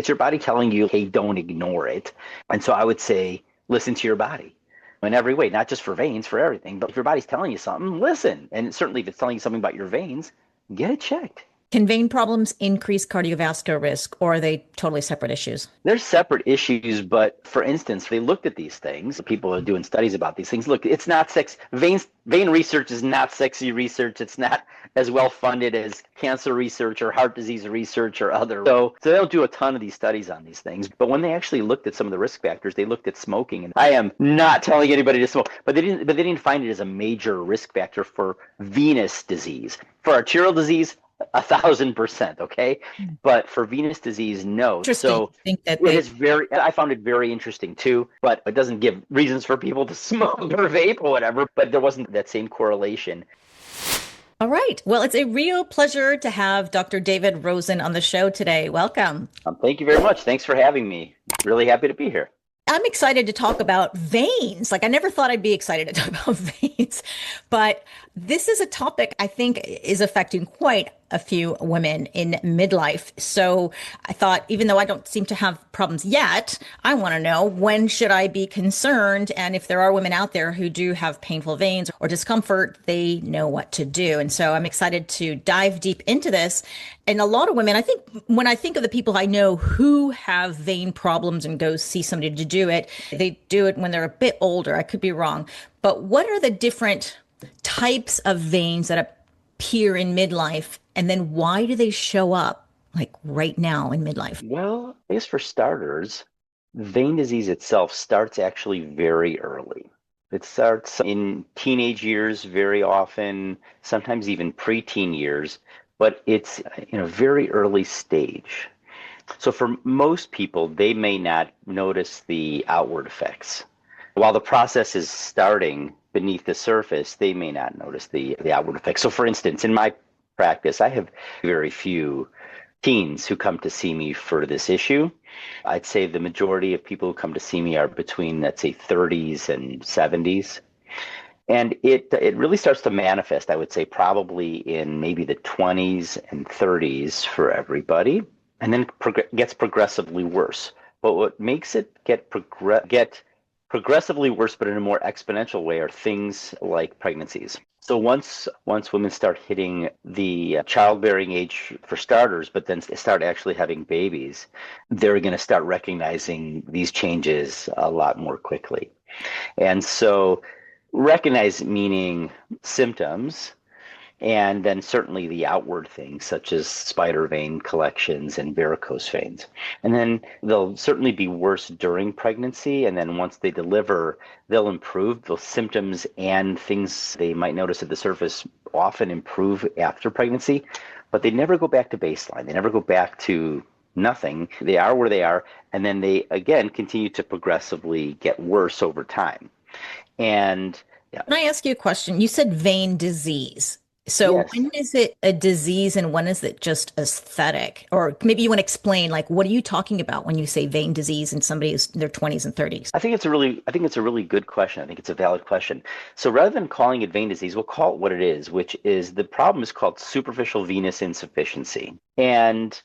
It's your body telling you, hey, don't ignore it. And so I would say, listen to your body in every way, not just for veins, for everything. But if your body's telling you something, listen. And certainly if it's telling you something about your veins, get it checked. Can vein problems increase cardiovascular risk, or are they totally separate issues? There's separate issues, but for instance, they looked at these things. People are doing studies about these things. Look, it's not sex. Vein research is not sexy research. It's not as well funded as cancer research or heart disease research or other. So they don't do a ton of these studies on these things. But when they actually looked at some of the risk factors, they looked at smoking. And I am not telling anybody to smoke, but they didn't find it as a major risk factor for venous disease. For arterial disease, 1,000%, okay? But for venous disease, no. Interesting. So I think that it is I found it very interesting too, but it doesn't give reasons for people to smoke or vape or whatever, but there wasn't that same correlation. All right. Well, it's a real pleasure to have Dr. David Rosen on the show today. Welcome. Thank you very much. Thanks for having me. Really happy to be here. I'm excited to talk about veins. Like, I never thought I'd be excited to talk about veins, but this is a topic I think is affecting quite a few women in midlife. So I thought, even though I don't seem to have problems yet, I want to know, when should I be concerned? And if there are women out there who do have painful veins or discomfort, they know what to do. And so I'm excited to dive deep into this. And a lot of women, I think, when I think of the people I know who have vein problems and go see somebody to do it, they do it when they're a bit older. I could be wrong. But what are the different types of veins that appear in midlife? And then why do they show up like right now in midlife? Well, I guess for starters, vein disease itself starts actually very early. It starts in teenage years very often, sometimes even preteen years, but it's in a very early stage. So for most people, they may not notice the outward effects. While the process is starting beneath the surface, they may not notice the outward effects. So for instance, in my practice, I have very few teens who come to see me for this issue. I'd say the majority of people who come to see me are between, let's say, 30s and 70s. And it really starts to manifest, I would say, probably in maybe the 20s and 30s for everybody, and then gets progressively worse. But what makes it get progressively worse, but in a more exponential way, are things like pregnancies. So once women start hitting the childbearing age for starters, but then start actually having babies, they're going to start recognizing these changes a lot more quickly. And so recognize meaning symptoms, and then certainly the outward things such as spider vein collections and varicose veins. And then they'll certainly be worse during pregnancy. And then once they deliver, they'll improve. Those symptoms and things they might notice at the surface often improve after pregnancy, but they never go back to baseline. They never go back to nothing. They are where they are. And then they, again, continue to progressively get worse over time. And yeah. Can I ask you a question? You said vein disease. So Yes. when is it a disease and when is it just aesthetic? Or maybe you want to explain, like, what are you talking about when you say vein disease in somebody who's in their 20s and 30s? I think it's a really good question. I think it's a valid question. So rather than calling it vein disease, we'll call it what it is, which is the problem is called superficial venous insufficiency. And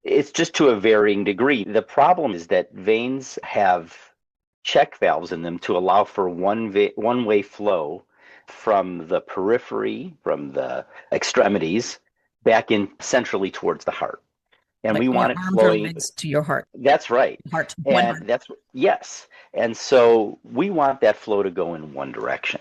it's just to a varying degree. The problem is that veins have check valves in them to allow for one-way flow from the periphery, from the extremities, back in centrally towards the heart. And Like we from your want it arms or flowing. legs to your heart, That's right. one And heart. yes. And so we want that flow to go in one direction.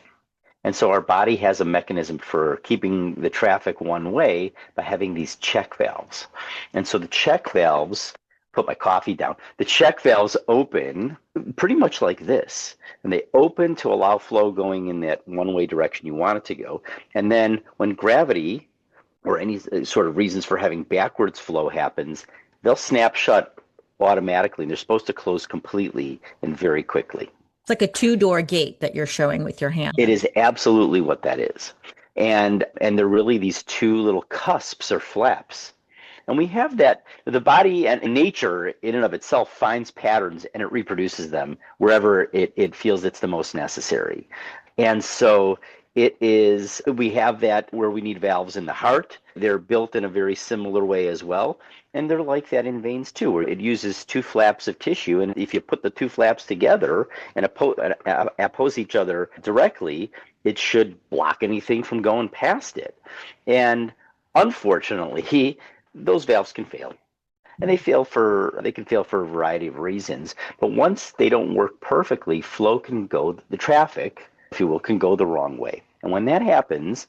And so our body has a mechanism for keeping the traffic one way by having these check valves. And so the check valves, put my coffee down, the check valves open pretty much like this. And they open to allow flow going in that one-way direction you want it to go. And then when gravity or any sort of reasons for having backwards flow happens, they'll snap shut automatically. And they're supposed to close completely and very quickly. It's like a two-door gate that you're showing with your hand. It is absolutely what that is. And they're really these two little cusps or flaps. And we have that, the body and nature in and of itself finds patterns and it reproduces them wherever it feels it's the most necessary. And so we have that where we need valves in the heart. They're built in a very similar way as well. And they're like that in veins too, where it uses two flaps of tissue. And if you put the two flaps together and oppose each other directly, it should block anything from going past it. And unfortunately, those valves can fail. And they can fail for a variety of reasons. But once they don't work perfectly, flow can go, the traffic, if you will, can go the wrong way. And when that happens,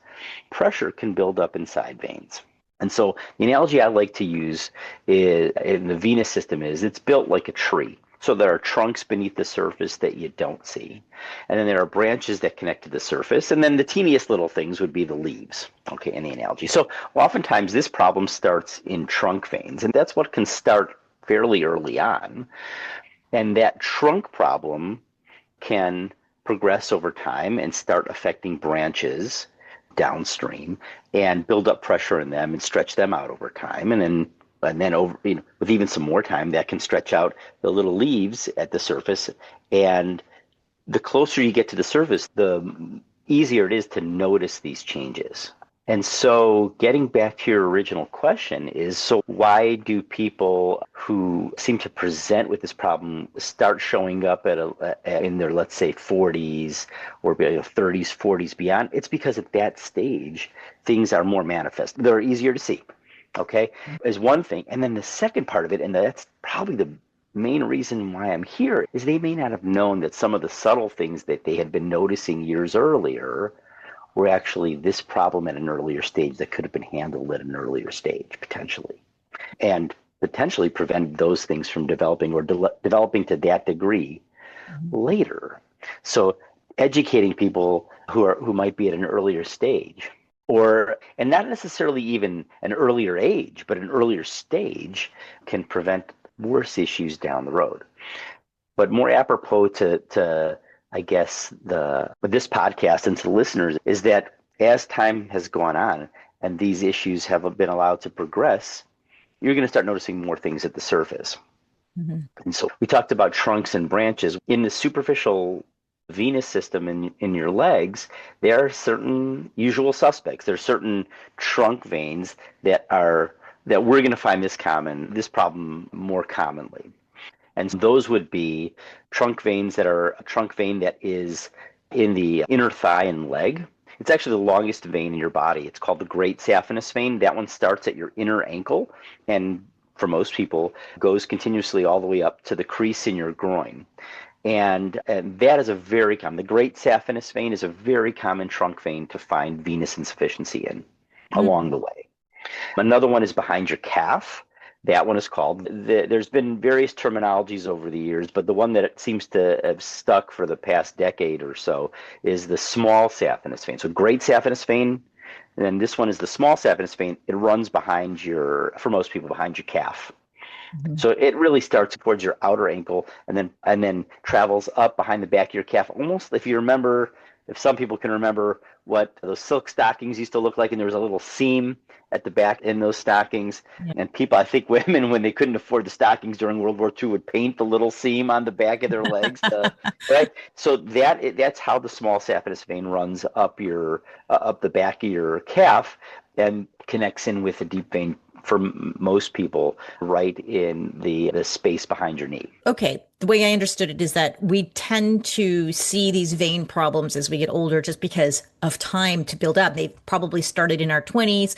pressure can build up inside veins. And so the analogy I like to use in the venous system is it's built like a tree. So there are trunks beneath the surface that you don't see. And then there are branches that connect to the surface. And then the teeniest little things would be the leaves, okay, in the analogy. So oftentimes this problem starts in trunk veins, and that's what can start fairly early on. And that trunk problem can progress over time and start affecting branches downstream and build up pressure in them and stretch them out over time. And then over, with even some more time, that can stretch out the little leaves at the surface. And the closer you get to the surface, the easier it is to notice these changes. And so getting back to your original question is, so why do people who seem to present with this problem start showing up in their, let's say, 40s or 30s, 40s, beyond? It's because at that stage, things are more manifest. They're easier to see, okay, is one thing. And then the second part of it, and that's probably the main reason why I'm here, is they may not have known that some of the subtle things that they had been noticing years earlier were actually this problem at an earlier stage that could have been handled at an earlier stage, potentially, and potentially prevent those things from developing or developing to that degree later. So educating people who might be at an earlier stage, and not necessarily even an earlier age, but an earlier stage, can prevent worse issues down the road. But more apropos to I guess this podcast and to the listeners is that as time has gone on and these issues have been allowed to progress, you're going to start noticing more things at the surface. Mm-hmm. And so we talked about trunks and branches. In the superficial venous system in your legs, there are certain usual suspects. There are certain trunk veins that we're going to find this problem more commonly. And those would be trunk veins that are a trunk vein that is in the inner thigh and leg. It's actually the longest vein in your body. It's called the great saphenous vein. That one starts at your inner ankle and for most people goes continuously all the way up to the crease in your groin. And that is the great saphenous vein is a very common trunk vein to find venous insufficiency in along the way. Another one is behind your calf. That one is called, there's been various terminologies over the years, but the one that it seems to have stuck for the past decade or so is the small saphenous vein. So great saphenous vein, and then this one is the small saphenous vein. It runs for most people, behind your calf. Mm-hmm. So it really starts towards your outer ankle and then travels up behind the back of your calf. Almost, if some people can remember what those silk stockings used to look like, and there was a little seam at the back in those stockings. Yeah. And people, I think women, when they couldn't afford the stockings during World War II, would paint the little seam on the back of their legs. Right? So that's how the small saphenous vein runs up the back of your calf and connects in with the deep vein for most people right in the space behind your knee. Okay. The way I understood it is that we tend to see these vein problems as we get older just because of time to build up. They probably started in our 20s.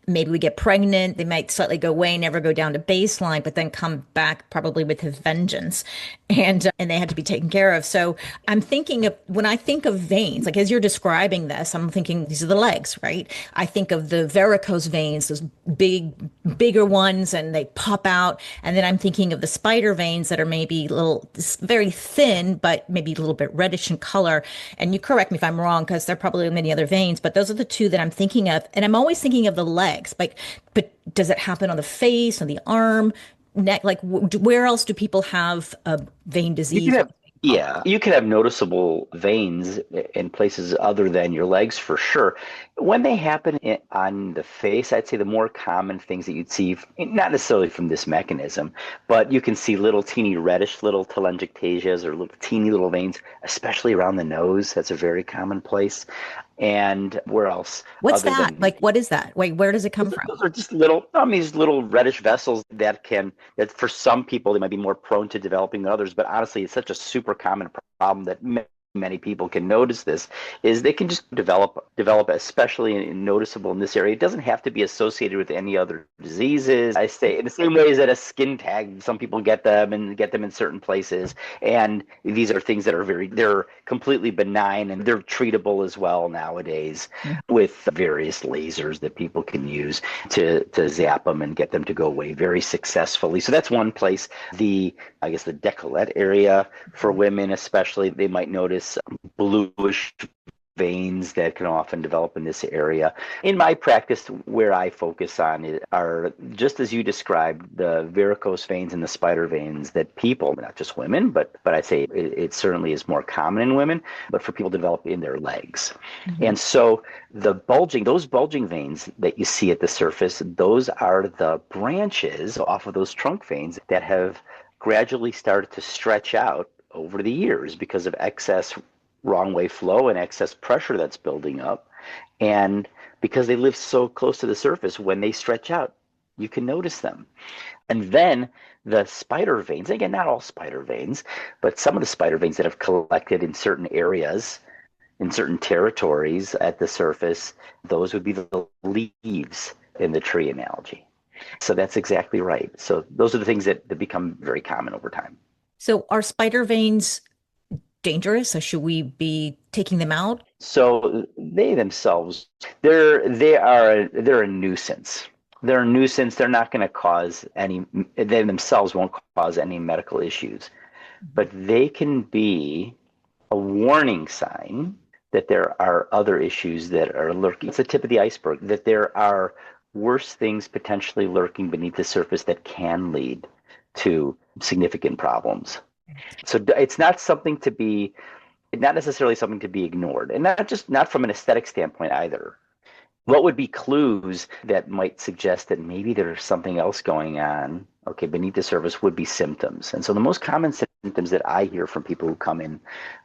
Maybe we get pregnant. They might slightly go away, never go down to baseline, but then come back probably with a vengeance. And they had to be taken care of. So I'm thinking when I think of veins, like as you're describing this, I'm thinking these are the legs, right? I think of the varicose veins, those bigger ones, and they pop out. And then I'm thinking of the spider veins that are maybe very thin, but maybe a little bit reddish in color. And you correct me if I'm wrong, because there are probably many other veins, but those are the two that I'm thinking of. And I'm always thinking of the legs. But does it happen on the face, on the arm, neck? Like where else do people have a vein disease? You could have noticeable veins in places other than your legs for sure. When they happen on the face, I'd say the more common things that you'd see, not necessarily from this mechanism, but you can see little teeny reddish little telangiectasias or little teeny little veins, especially around the nose. That's a very common place. And where else What's other that? than Like, what is that? Wait, where does it come from? those are just little, I mean, these little reddish vessels that for some people, they might be more prone to developing than others. But honestly, it's such a super common problem that many people can notice this, is they can just develop, especially noticeable in this area. It doesn't have to be associated with any other diseases. I say in the same way as that a skin tag, some people get them and get them in certain places. And these are things that they're completely benign, and they're treatable as well nowadays with various lasers that people can use to zap them and get them to go away very successfully. So that's one place. I guess the décolleté area for women especially, they might notice bluish veins that can often develop in this area. In my practice, where I focus on it are, just as you described, the varicose veins and the spider veins that people, not just women, but I say it certainly is more common in women, but for people to develop in their legs. Mhm. And so those bulging veins that you see at the surface, those are the branches off of those trunk veins that have gradually started to stretch out over the years because of excess wrong way flow and excess pressure that's building up. And because they live so close to the surface, when they stretch out, you can notice them. And then the spider veins, again, not all spider veins, but some of the spider veins that have collected in certain areas, in certain territories at the surface, those would be the leaves in the tree analogy. So that's exactly right. So those are the things that become very common over time. So are spider veins dangerous? So should we be taking them out? So they themselves, they're a nuisance. They're a nuisance. They're not going to cause any. They themselves won't cause any medical issues, but they can be a warning sign that there are other issues that are lurking. It's the tip of the iceberg. That there are worse things potentially lurking beneath the surface that can lead to significant problems. So it's not necessarily something to be ignored, and not from an aesthetic standpoint either. What would be clues that might suggest that maybe there's something else going on? Okay, beneath the surface would be symptoms. And so the most common symptoms that I hear from people who come in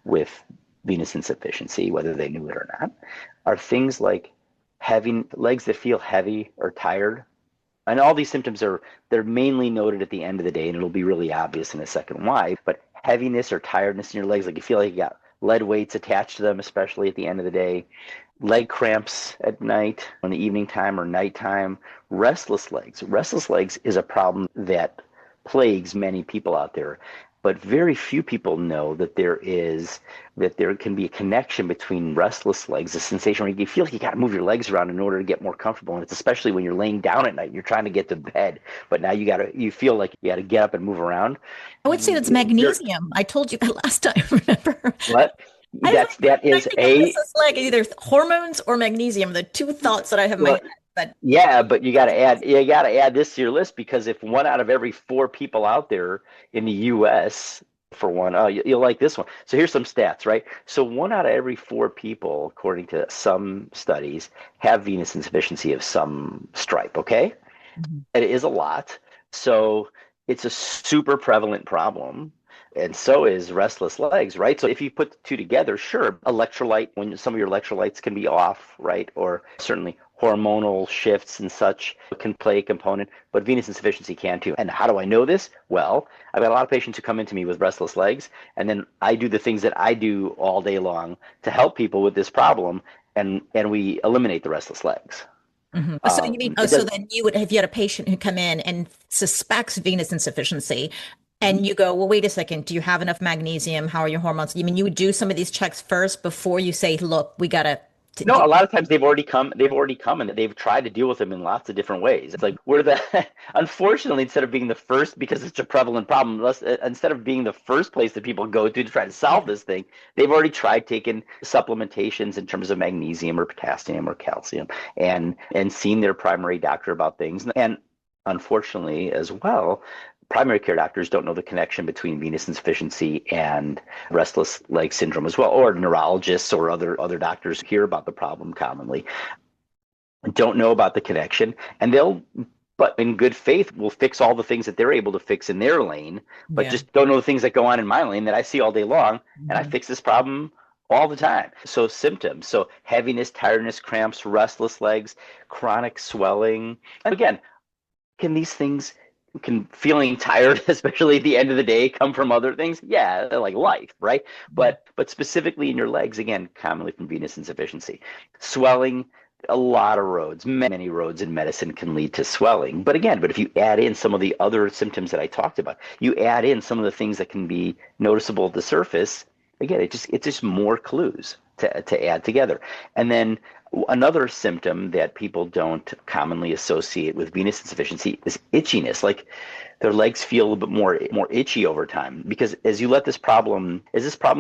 with venous insufficiency, whether they knew it or not, are things like having legs that feel heavy or tired. And all these symptoms they're mainly noted at the end of the day, and it'll be really obvious in a second why. But heaviness or tiredness in your legs, like you feel like you got lead weights attached to them, especially at the end of the day. Leg cramps at night, in the evening time or nighttime. Restless legs. Restless legs is a problem that plagues many people out there, but very few people know that there can be a connection between restless legs, a sensation where you feel like you got to move your legs around in order to get more comfortable. And it's especially when you're laying down at night, you're trying to get to bed, but now you feel like you got to get up and move around. I would say that's You're, magnesium. I told you that last time, remember? what? I was like, That I is think a a restless leg, either hormones or magnesium, the two thoughts that I have in my well, head. But yeah, but you got to add this to your list, because if one out of every four people out there in the U.S. for one, oh, you'll like this one. So here's some stats, right? So one out of every four people, according to some studies, have venous insufficiency of some stripe. Okay, Mhm. it is a lot. So it's a super prevalent problem. And so is restless legs, right? So if you put the two together, sure, electrolyte, when some of your electrolytes can be off, right? Or certainly hormonal shifts and such can play a component, but venous insufficiency can too. And how do I know this? Well, I've got a lot of patients who come into me with restless legs, and then I do the things that I do all day long to help people with this problem, and we eliminate the restless legs. Mhm. So you mean, It so does. then you would, if you had a patient who come in and suspects venous insufficiency, Mhm. and you go, well, wait a second, do you have enough magnesium? How are your hormones? You mean you would do some of these checks first before you say, look, we gotta No, do. a lot of times they've already come and they've tried to deal with them in lots of different ways. It's like unfortunately, instead of being the first, because it's a prevalent problem, instead of being the first place that people go to try to Yeah. solve this thing, they've already tried taking supplementations in terms of magnesium or potassium or calcium, and seen their primary doctor about things. And unfortunately as well, primary care doctors don't know the connection between venous insufficiency and restless leg syndrome as well, or neurologists or other doctors hear about the problem commonly, don't know about the connection, and but in good faith will fix all the things that they're able to fix in their lane, but Yeah. just don't know the things that go on in my lane that I see all day long, and I Mhm. fix this problem all the time. So symptoms, so heaviness, tiredness, cramps, restless legs, chronic swelling. And again, can these things, can feeling tired, especially at the end of the day, come from other things? Yeah, like life, right? But specifically in your legs, again, commonly from venous insufficiency. Swelling, a lot of roads, many roads in medicine can lead to swelling. But again, but if you add in some of the other symptoms that I talked about, you add in some of the things that can be noticeable at the surface, again, it's just more clues to add together. And then another symptom that people don't commonly associate with venous insufficiency is itchiness. Like their legs feel a little bit more itchy over time, because as this problem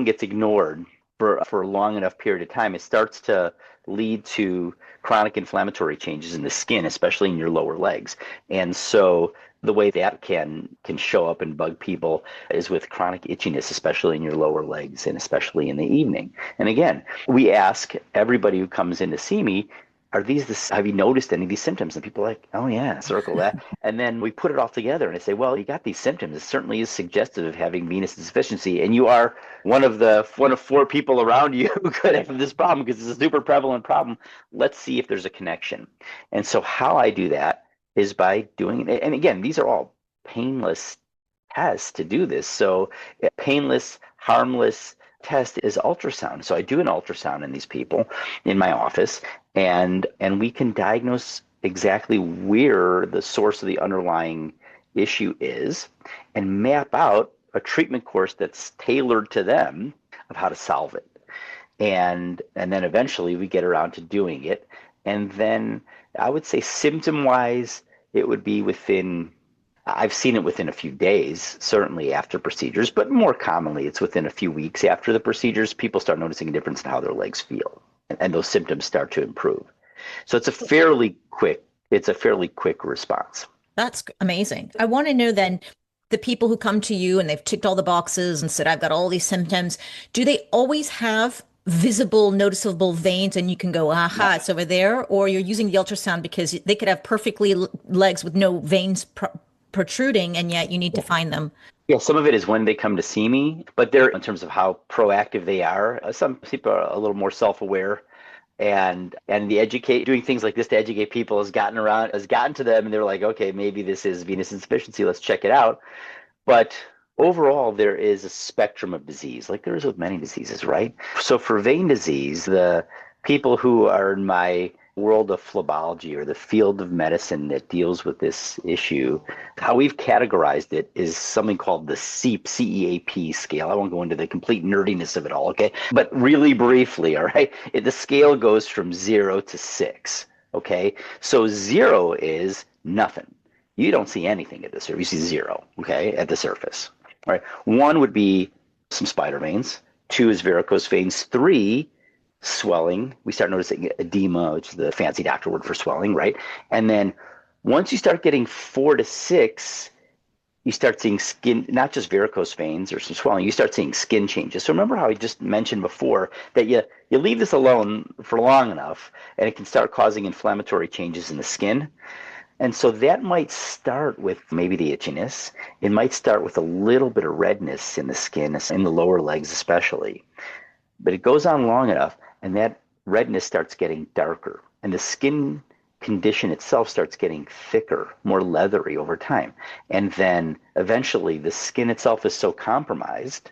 gets ignored for a long enough period of time, it starts to lead to chronic inflammatory changes in the skin, especially in your lower legs. And so the way that can show up and bug people is with chronic itchiness, especially in your lower legs and especially in the evening. And again, we ask everybody who comes in to see me, have you noticed any of these symptoms? And people are like, oh yeah, circle that. And then we put it all together and I say, well, you got these symptoms. It certainly is suggestive of having venous insufficiency. And you are one of four people around you who could have this problem, because it's a super prevalent problem. Let's see if there's a connection. And so how I do that is by doing it. And again, these are all painless tests to do this. So a painless, harmless test is ultrasound. So I do an ultrasound in these people in my office, and we can diagnose exactly where the source of the underlying issue is and map out a treatment course that's tailored to them of how to solve it. And then eventually we get around to doing it. And then I would say symptom wise, it would be I've seen it within a few days, certainly after procedures, but more commonly it's within a few weeks after the procedures. People start noticing a difference in how their legs feel, and those symptoms start to improve. So it's a fairly quick response. That's amazing. I want to know then, the people who come to you and they've ticked all the boxes and said, I've got all these symptoms, do they always have visible, noticeable veins and you can go, aha, No. it's over there? Or you're using the ultrasound because they could have perfectly legs with no veins protruding and yet you need to find them? Yeah, some of it is when they come to see me, but they're in terms of how proactive they are. Some people are a little more self-aware, and the educate doing things like this to educate people has gotten to them, and they're like, okay, maybe this is venous insufficiency. Let's check it out. But overall, there is a spectrum of disease, like there is with many diseases, right? So for vein disease, the people who are in my world of phlebology, or the field of medicine that deals with this issue, how we've categorized it is something called the CEAP, CEAP scale. I won't go into the complete nerdiness of it all, okay? But really briefly, all right? The scale goes from 0 to 6, okay? So 0 is nothing. You don't see anything at the surface. You see 0, okay, at the surface. All right. 1 would be some spider veins. 2 is varicose veins. 3, swelling. We start noticing edema, which is the fancy doctor word for swelling, right? And then once you start getting 4 to 6, you start seeing skin, not just varicose veins or some swelling, you start seeing skin changes. So remember how I just mentioned before that you leave this alone for long enough and it can start causing inflammatory changes in the skin. And so that might start with maybe the itchiness. It might start with a little bit of redness in the skin, in the lower legs especially. But it goes on long enough, and that redness starts getting darker, and the skin condition itself starts getting thicker, more leathery over time. And then eventually the skin itself is so compromised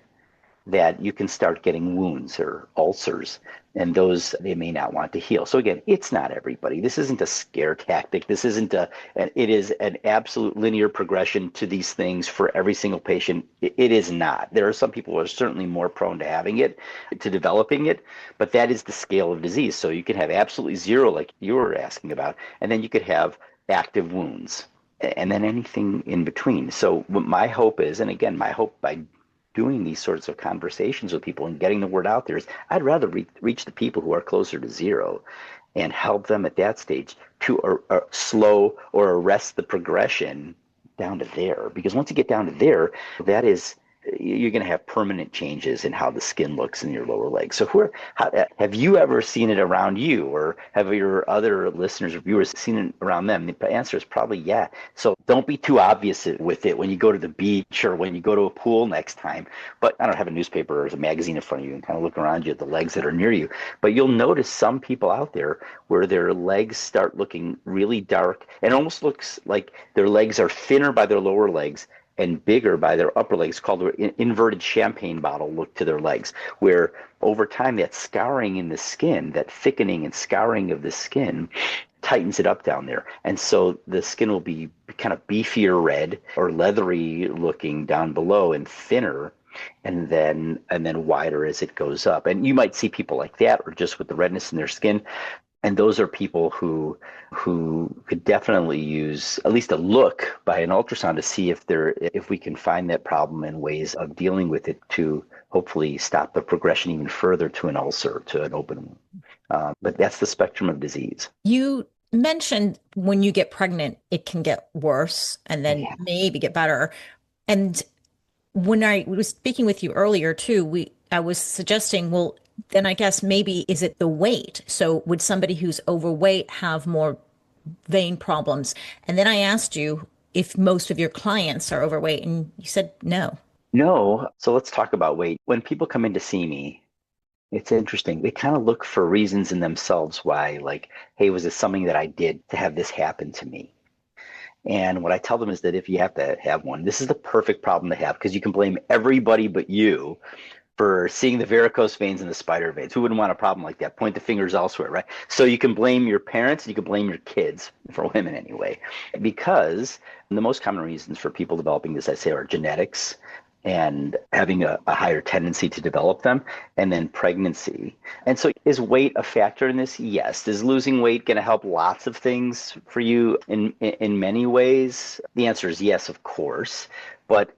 that you can start getting wounds or ulcers, and those they may not want to heal. So again, it's not everybody. This isn't a scare tactic. It is an absolute linear progression to these things for every single patient. It is not. There are some people who are certainly more prone to having it, to developing it, but that is the scale of disease. So you can have absolutely 0, like you were asking about, and then you could have active wounds, and then anything in between. So what my hope is, and again, my hope by doing these sorts of conversations with people and getting the word out there is, I'd rather reach the people who are closer to 0 and help them at that stage to slow or arrest the progression down to there. Because once you get down to there, that is you're going to have permanent changes in how the skin looks in your lower legs. So have you ever seen it around you, or have your other listeners or viewers seen it around them? The answer is probably yeah. So don't be too obvious with it when you go to the beach or when you go to a pool next time. But I don't have a newspaper or a magazine in front of you and kind of look around you at the legs that are near you. But you'll notice some people out there where their legs start looking really dark and it almost looks like their legs are thinner by their lower legs and bigger by their upper legs, called an inverted champagne bottle look to their legs, where over time that scarring in the skin, that thickening and scouring of the skin, tightens it up down there. And so the skin will be kind of beefier red or leathery looking down below and thinner and then wider as it goes up. And you might see people like that or just with the redness in their skin. And those are people who could definitely use at least a look by an ultrasound to see if we can find that problem and ways of dealing with it to hopefully stop the progression even further to an ulcer, to an open wound. But that's the spectrum of disease. You mentioned when you get pregnant, it can get worse and then Yeah. maybe get better. And when I was speaking with you earlier too, I was suggesting, well, then I guess maybe is it the weight? So would somebody who's overweight have more vein problems? And then I asked you if most of your clients are overweight, and you said no. No. So let's talk about weight. When people come in to see me, it's interesting. They kind of look for reasons in themselves why, like, hey, was this something that I did to have this happen to me? And what I tell them is that if you have to have one, this is the perfect problem to have because you can blame everybody but you for seeing the varicose veins and the spider veins. Who wouldn't want a problem like that? Point the fingers elsewhere, right? So you can blame your parents and you can blame your kids, for women anyway, because the most common reasons for people developing this, I say, are genetics and having a higher tendency to develop them, and then pregnancy. And so is weight a factor in this? Yes. Is losing weight going to help lots of things for you in many ways? The answer is yes, of course. But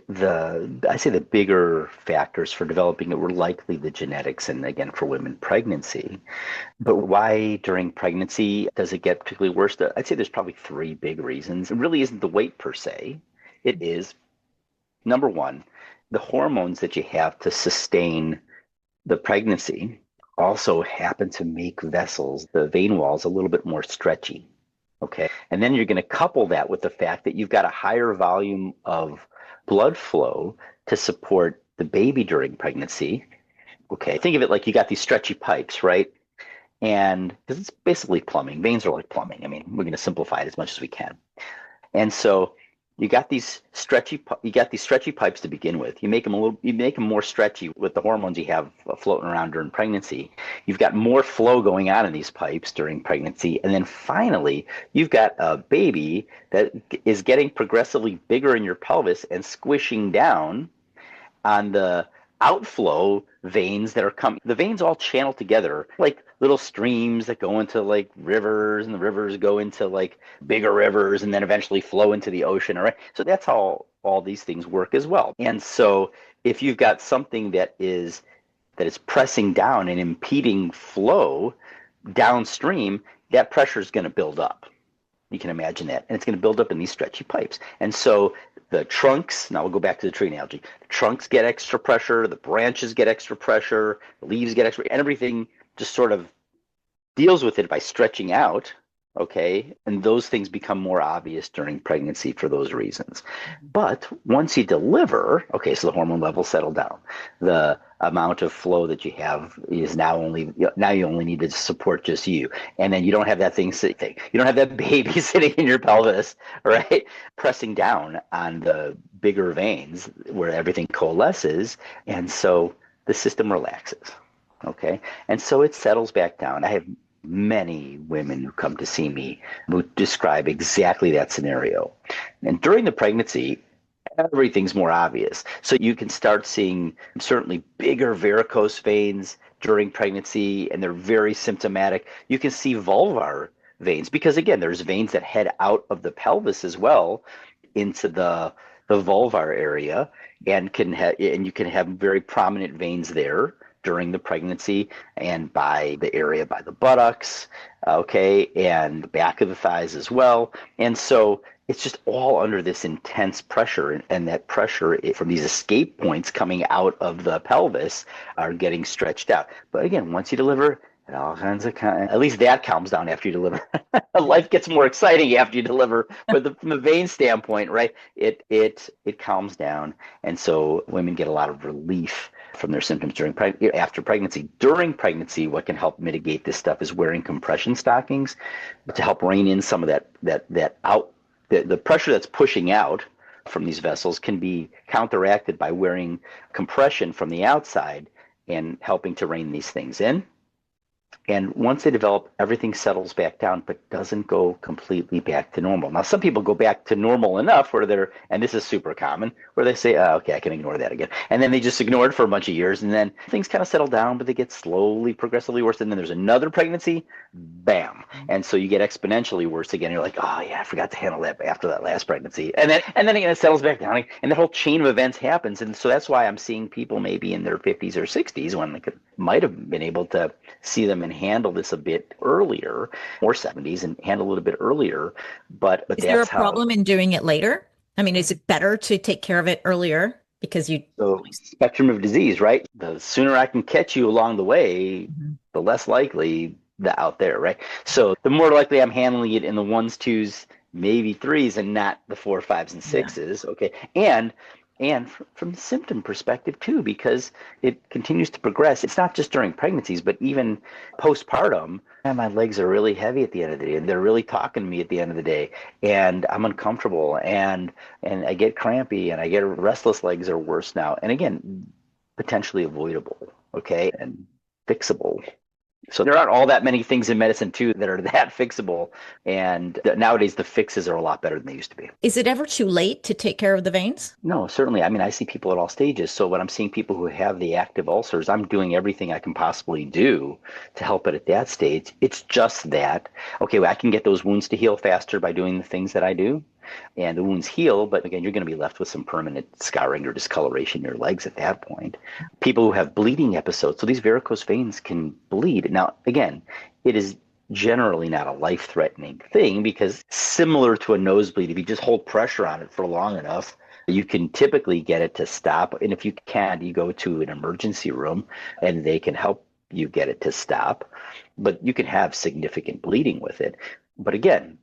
I say the bigger factors for developing it were likely the genetics and again for women pregnancy. But why during pregnancy does it get particularly worse? I'd say there's probably three big reasons. It really isn't the weight per se. It is number one, the hormones that you have to sustain the pregnancy also happen to make vessels, the vein walls, a little bit more stretchy. Okay. And then you're going to couple that with the fact that you've got a higher volume of blood flow to support the baby during pregnancy. Okay. Think of it like you got these stretchy pipes, right? And because it's basically plumbing, veins are like plumbing. I mean, we're going to simplify it as much as we can. And so you got these stretchy pipes to begin with. You make them more stretchy with the hormones you have floating around during pregnancy. You've got more flow going on in these pipes during pregnancy, and then finally you've got a baby that is getting progressively bigger in your pelvis and squishing down on the outflow veins that are coming. The veins all channel together like little streams that go into like rivers, and the rivers go into like bigger rivers and then eventually flow into the ocean. All right. So that's how all these things work as well. And so if you've got something that is pressing down and impeding flow downstream, that pressure is going to build up. You can imagine that. And it's going to build up in these stretchy pipes. And so the trunks, now we'll go back to the tree analogy. The trunks get extra pressure, the branches get extra pressure, the leaves get extra, and everything just sort of deals with it by stretching out. Okay. And those things become more obvious during pregnancy for those reasons. But once you deliver, okay, so the hormone levels settle down. The amount of flow that you have is now you only need to support just you. And then you don't have that thing sitting, you don't have that baby sitting in your pelvis, right? Pressing down on the bigger veins where everything coalesces. And so the system relaxes. Okay. And so it settles back down. I have many women who come to see me who describe exactly that scenario. And during the pregnancy, everything's more obvious. So you can start seeing certainly bigger varicose veins during pregnancy, and they're very symptomatic. You can see vulvar veins because, again, there's veins that head out of the pelvis as well into the vulvar area, and you can have very prominent veins there during the pregnancy and by the buttocks, okay, and the back of the thighs as well. And so it's just all under this intense pressure, and that pressure from these escape points coming out of the pelvis are getting stretched out. But again, once you deliver, it all kinds of at least that calms down after you deliver. Life gets more exciting after you deliver, but from the vein standpoint, right? It calms down, and so women get a lot of relief from their symptoms after pregnancy. During pregnancy, what can help mitigate this stuff is wearing compression stockings to help rein in some of that out. The pressure that's pushing out from these vessels can be counteracted by wearing compression from the outside and helping to rein these things in. And once they develop, everything settles back down, but doesn't go completely back to normal. Now, some people go back to normal enough where they're, and this is super common, where they say, oh, okay, I can ignore that again. And then they just ignore it for a bunch of years, and then things kind of settle down, but they get slowly, progressively worse. And then there's another pregnancy, bam. And so you get exponentially worse again. You're like, oh, yeah, I forgot to handle that after that last pregnancy. And then again, it settles back down, and that whole chain of events happens. And so that's why I'm seeing people maybe in their 50s or 60s when they might have been able to see them and handle this a bit earlier, or 70s and handle it a little bit earlier. But Is there a problem in doing it later? I mean, is it better to take care of it earlier because you? So spectrum of disease, right? The sooner I can catch you along the way, the less likely the out there, right? So the more likely I'm handling it in the ones, twos, maybe threes, and not the four, fives, and sixes. Yeah. Okay, and from the symptom perspective too, because it continues to progress. It's not just during pregnancies, but even postpartum. And my legs are really heavy at the end of the day, and they're really talking to me at the end of the day, and I'm uncomfortable, and I get crampy, and I get restless legs are worse now. And again, potentially avoidable, okay, and fixable. So there aren't all that many things in medicine too that are that fixable, and nowadays the fixes are a lot better than they used to be. Is it ever too late to take care of the veins? No, certainly. I mean, I see people at all stages. So when I'm seeing people who have the active ulcers, I'm doing everything I can possibly do to help it at that stage. It's just that, okay, well, I can get those wounds to heal faster by doing the things that I do, and the wounds heal, but again, you're going to be left with some permanent scarring or discoloration in your legs at that point. People who have bleeding episodes, so these varicose veins can bleed. Now, again, it is generally not a life-threatening thing, because similar to a nosebleed, if you just hold pressure on it for long enough, you can typically get it to stop. And if you can't, you go to an emergency room and they can help you get it to stop. But you can have significant bleeding with it. But again,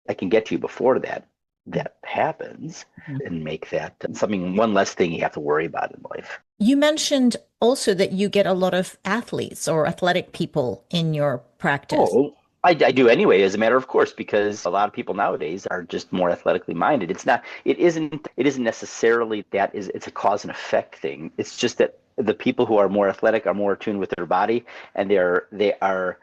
I can get to you before that happens, and make that one less thing you have to worry about in life. You mentioned also that you get a lot of athletes or athletic people in your practice. Oh, I do anyway, as a matter of course, because a lot of people nowadays are just more athletically minded. It isn't necessarily it's a cause and effect thing. It's just that the people who are more athletic are more attuned with their body, and they are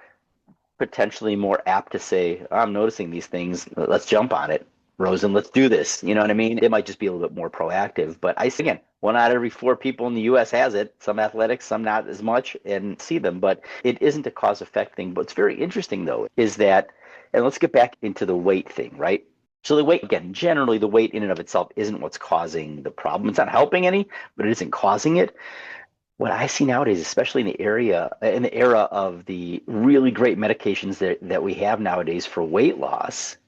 potentially more apt to say, I'm noticing these things, let's jump on it. Rosen, let's do this. You know what I mean? It might just be a little bit more proactive. But again, 1 out of every 4 people in the U.S. has it. Some athletics, some not as much, and see them. But it isn't a cause-effect thing. What's very interesting, though, is that, and let's get back into the weight thing, right? So the weight, again, generally the weight in and of itself isn't what's causing the problem. It's not helping any, but it isn't causing it. What I see nowadays, especially in the era of the really great medications that we have nowadays for weight loss,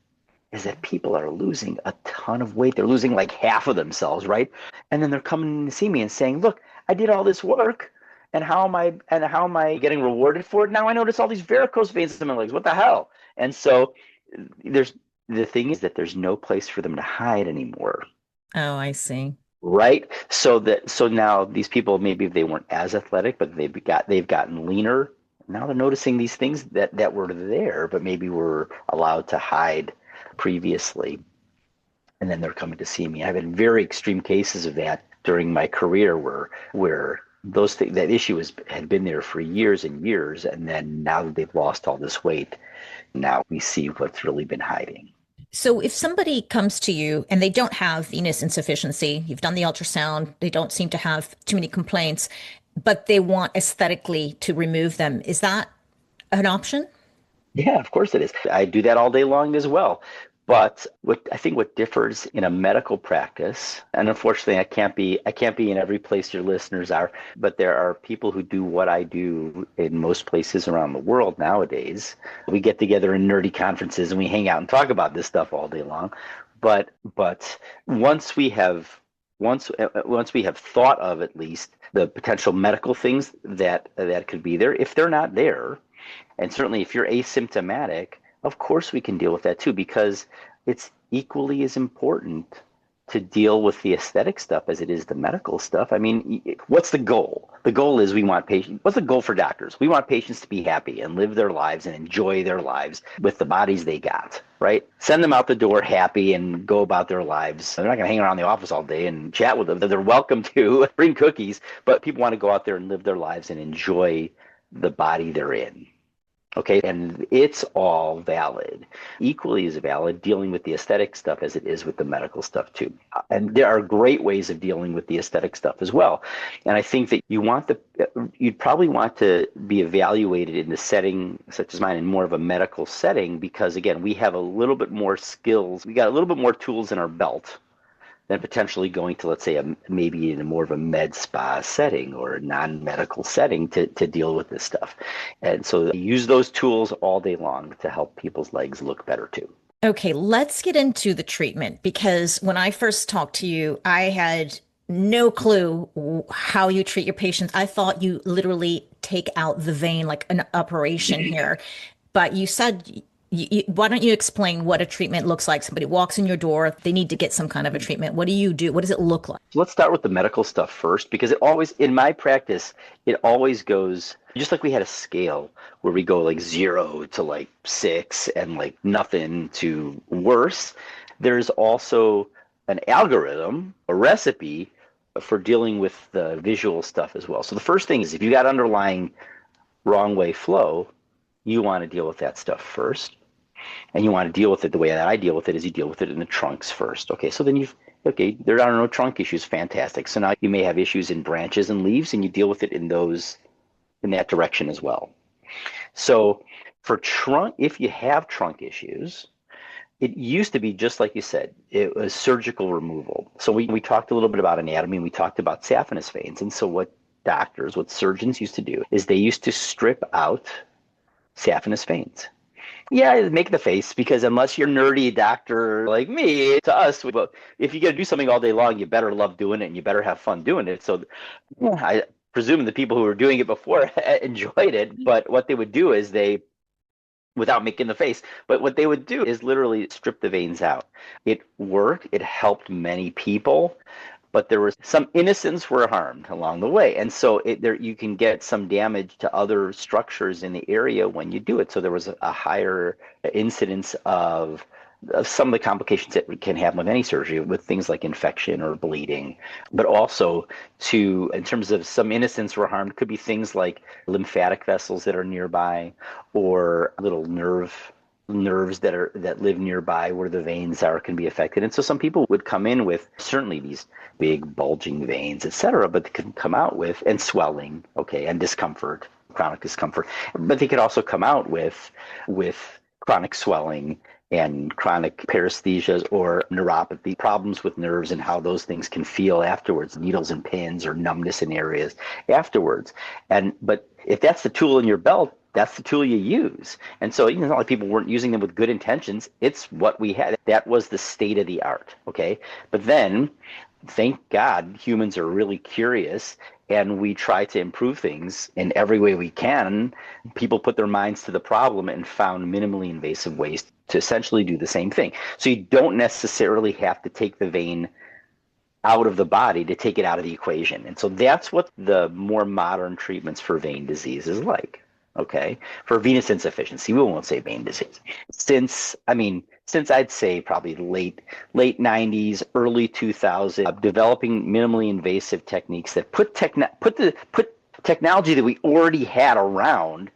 is that people are losing a ton of weight. They're losing like half of themselves, right? And then they're coming to see me and saying, look, I did all this work, and how am I getting rewarded for it? Now I notice all these varicose veins in my legs. What the hell? And so the thing is that there's no place for them to hide anymore. Oh, I see. Right. So now these people, maybe if they weren't as athletic, but they've gotten leaner. Now they're noticing these things that were there, but maybe were allowed to hide previously, and then they're coming to see me. I've had very extreme cases of that during my career where that issue had been there for years and years, and then now that they've lost all this weight, now we see what's really been hiding. So if somebody comes to you and they don't have venous insufficiency, you've done the ultrasound, they don't seem to have too many complaints, but they want aesthetically to remove them, is that an option? Yeah, of course it is. I do that all day long as well. But what differs in a medical practice, and unfortunately I can't be in every place your listeners are, but there are people who do what I do in most places around the world nowadays. We get together in nerdy conferences and we hang out and talk about this stuff all day long. But once we have once we have thought of at least the potential medical things that could be there, if they're not there, and certainly if you're asymptomatic, of course we can deal with that too, because it's equally as important to deal with the aesthetic stuff as it is the medical stuff. I mean, what's the goal? The goal is we want patients. What's the goal for doctors? We want patients to be happy and live their lives and enjoy their lives with the bodies they got, right? Send them out the door happy and go about their lives. They're not going to hang around the office all day and chat with them. They're welcome to bring cookies, but people want to go out there and live their lives and enjoy the body they're in. Okay, and it's all valid, equally as valid dealing with the aesthetic stuff as it is with the medical stuff too. And there are great ways of dealing with the aesthetic stuff as well. And I think that you'd probably want to be evaluated in the setting such as mine in more of a medical setting, because again, we have a little bit more skills, we got a little bit more tools in our belt than potentially going to, let's say, maybe in a more of a med spa setting or a non-medical setting to deal with this stuff. And so use those tools all day long to help people's legs look better too. Okay, let's get into the treatment because when I first talked to you, I had no clue how you treat your patients. I thought you literally take out the vein like an operation here. But you said, why don't you explain what a treatment looks like? Somebody walks in your door, they need to get some kind of a treatment. What do you do? What does it look like? So let's start with the medical stuff first, because it always, in my practice, it always goes just like we had a scale where we go like 0 to like 6 and like nothing to worse. There's also an algorithm, a recipe for dealing with the visual stuff as well. So the first thing is if you got underlying wrong way flow, you want to deal with that stuff first. And you want to deal with it the way that I deal with it is you deal with it in the trunks first. Okay, so then there are no trunk issues. Fantastic. So now you may have issues in branches and leaves, and you deal with it in that direction as well. So for trunk, if you have trunk issues, it used to be just like you said, it was surgical removal. So we talked a little bit about anatomy, and we talked about saphenous veins. And so what surgeons used to do is they used to strip out saphenous veins. Yeah, make the face, because unless you're nerdy doctor like me, to us, well, if you got to do something all day long, you better love doing it and you better have fun doing it. So I presume the people who were doing it before enjoyed it, but what they would do is without making the face, but what they would do is literally strip the veins out. It worked. It helped many people, but there was some innocents were harmed along the way. And so you can get some damage to other structures in the area when you do it. So there was a higher incidence of some of the complications that can happen with any surgery, with things like infection or bleeding, but also in terms of some innocents were harmed, could be things like lymphatic vessels that are nearby or little nerves that live nearby where the veins are can be affected. And so some people would come in with certainly these big bulging veins, etc., but they can come out with and swelling, okay, and discomfort, chronic discomfort. But they could also come out with chronic swelling and chronic paresthesias or neuropathy, problems with nerves and how those things can feel afterwards, needles and pins or numbness in areas afterwards. But if that's the tool in your belt, that's the tool you use. And so even though people weren't using them with good intentions, it's what we had. That was the state of the art, okay? But then, thank God, humans are really curious, and we try to improve things in every way we can. People put their minds to the problem and found minimally invasive ways to essentially do the same thing. So you don't necessarily have to take the vein out of the body to take it out of the equation. And so that's what the more modern treatments for vein disease is like. Okay, for venous insufficiency, we won't say vein disease. Since I'd say probably late 90s, early 2000s, developing minimally invasive techniques that put technology that we already had around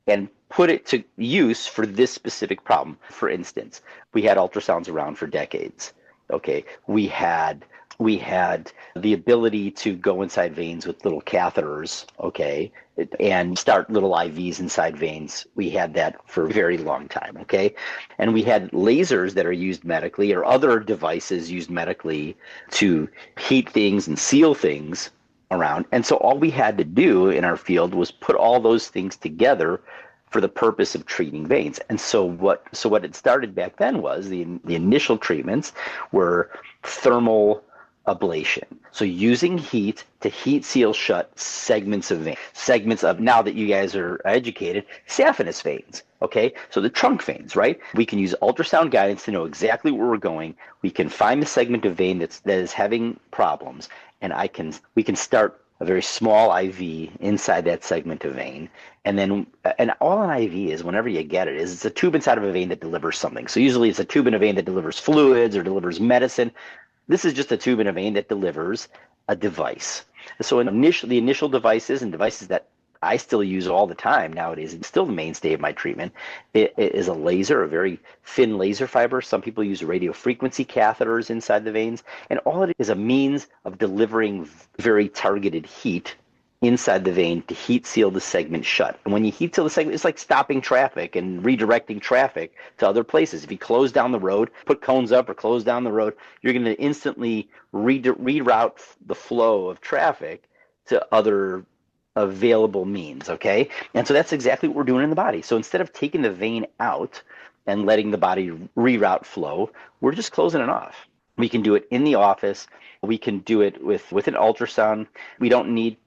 and put it to use for this specific problem. For instance, we had ultrasounds around for decades. Okay, we had the ability to go inside veins with little catheters, okay, and start little IVs inside veins. We had that for a very long time, okay? And we had lasers that are used medically or other devices used medically to heat things and seal things around. And so all we had to do in our field was put all those things together for the purpose of treating veins. And so what it started back then was the initial treatments were thermal ablation. So using heat to heat seal shut segments of vein, segments of, now that you guys are educated, saphenous veins. Okay, so the trunk veins, right? We can use ultrasound guidance to know exactly where we're going. We can find the segment of vein that is having problems, and we can start a very small IV inside that segment of vein. And all an IV is, whenever you get it, is it's a tube inside of a vein that delivers something. So usually it's a tube in a vein that delivers fluids or delivers medicine. This is just a tube in a vein that delivers a device. So the initial devices, and devices that I still use all the time nowadays, it's still the mainstay of my treatment, it is a laser, a very thin laser fiber. Some people use radio frequency catheters inside the veins, and all it is a means of delivering very targeted heat inside the vein to heat seal the segment shut. And when you heat seal the segment, it's like stopping traffic and redirecting traffic to other places. If you close down the road, put cones up or close down the road, you're going to instantly reroute the flow of traffic to other available means, okay? And so that's exactly what we're doing in the body. So instead of taking the vein out and letting the body reroute flow, we're just closing it off. We can do it in the office. We can do it with an ultrasound. We don't need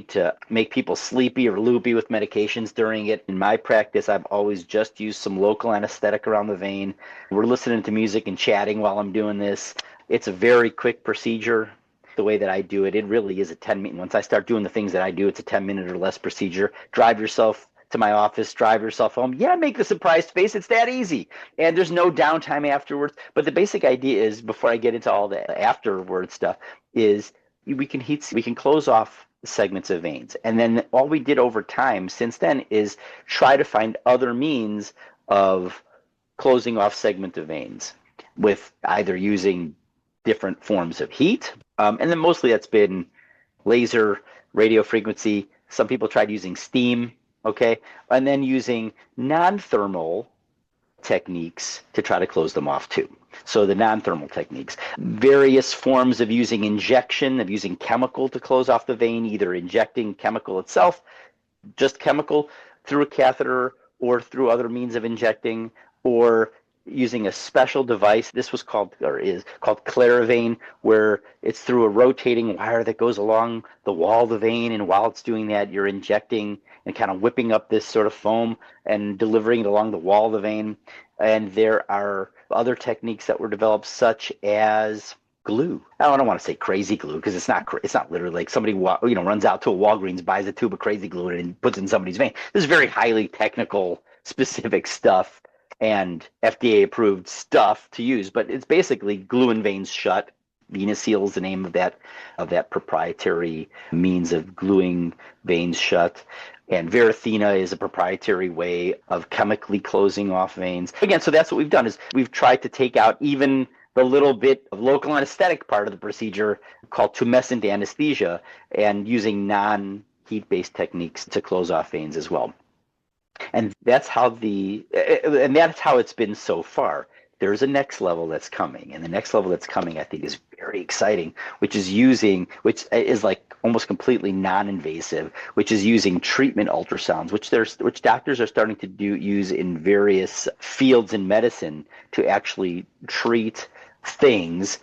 to make people sleepy or loopy with medications during it. In my practice, I've always just used some local anesthetic around the vein. We're listening to music and chatting while I'm doing this. It's a very quick procedure. The way that I do it, it really is a 10-minute. Once I start doing the things that I do, it's a 10-minute or less procedure. Drive yourself to my office, drive yourself home. Yeah, make the surprise face. It's that easy. And there's no downtime afterwards. But the basic idea is, before I get into all the afterward stuff, is we can close off segments of veins. And then all we did over time since then is try to find other means of closing off segment of veins, with either using different forms of heat. And then mostly that's been laser, radio frequency. Some people tried using steam, okay? And then using non-thermal techniques to try to close them off too. So the non-thermal techniques, various forms of using injection, of using chemical to close off the vein, either injecting chemical itself, just chemical, through a catheter or through other means of injecting, or using a special device. This was called, or is called Clarivein, where it's through a rotating wire that goes along the wall of the vein, and while it's doing that, you're injecting and kind of whipping up this sort of foam and delivering it along the wall of the vein. And there are other techniques that were developed, such as glue. I don't want to say crazy glue, because it's not literally like somebody runs out to a Walgreens, buys a tube of crazy glue and puts it in somebody's vein. This is very highly technical, specific stuff and FDA approved stuff to use, but it's basically gluing veins shut. VenaSeal is the name of that proprietary means of gluing veins shut. And Varithena is a proprietary way of chemically closing off veins. Again, so that's what we've done, is we've tried to take out even the little bit of local anesthetic part of the procedure, called tumescent anesthesia, and using non-heat-based techniques to close off veins as well. And that's how it's been so far. There's a next level that's coming, and the next level that's coming, I think, is very exciting, which is like almost completely non-invasive, which is using treatment ultrasounds, which doctors are starting to use in various fields in medicine to actually treat things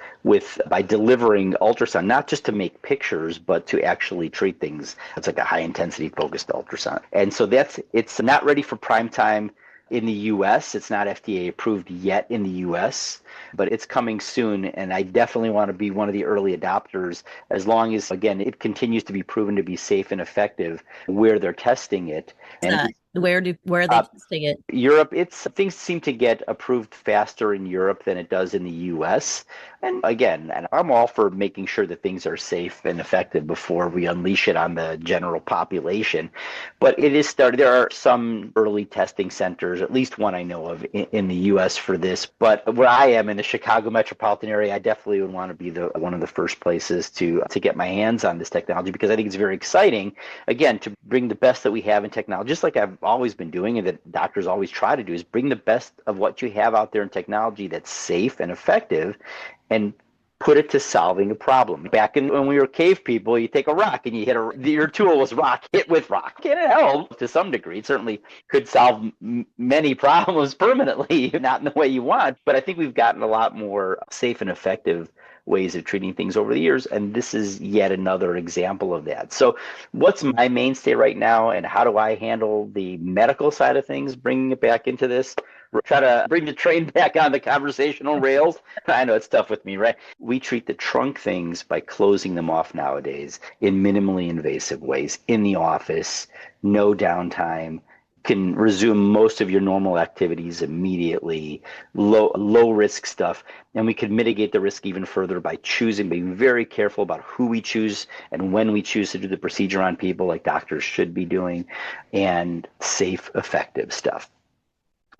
by delivering ultrasound, not just to make pictures, but to actually treat things. It's like a high intensity focused ultrasound. And so it's not ready for prime time in the US. It's not FDA approved yet in the US, but it's coming soon. And I definitely want to be one of the early adopters, as long as, again, it continues to be proven to be safe and effective where they're testing it. And where are they testing it? Europe, things seem to get approved faster in Europe than it does in the US. And again, I'm all for making sure that things are safe and effective before we unleash it on the general population. But it is started. There are some early testing centers, at least one I know of in the US for this. But where I am in the Chicago metropolitan area, I definitely would want to be one of the first places to get my hands on this technology, because I think it's very exciting, again, to bring the best that we have in technology, just like I've always been doing, and that doctors always try to do, is bring the best of what you have out there in technology that's safe and effective, and put it to solving a problem. Back when we were cave people, you take a rock and you hit your tool was rock, hit with rock. And it helped to some degree. It certainly could solve many problems permanently, not in the way you want. But I think we've gotten a lot more safe and effective ways of treating things over the years. And this is yet another example of that. So what's my mainstay right now, and how do I handle the medical side of things, bringing it back into this? Try to bring the train back on the conversational rails. I know it's tough with me, right? We treat the trunk things by closing them off nowadays in minimally invasive ways in the office, no downtime, can resume most of your normal activities immediately, low risk stuff. And we can mitigate the risk even further by being very careful about who we choose and when we choose to do the procedure on people, like doctors should be doing, and safe, effective stuff.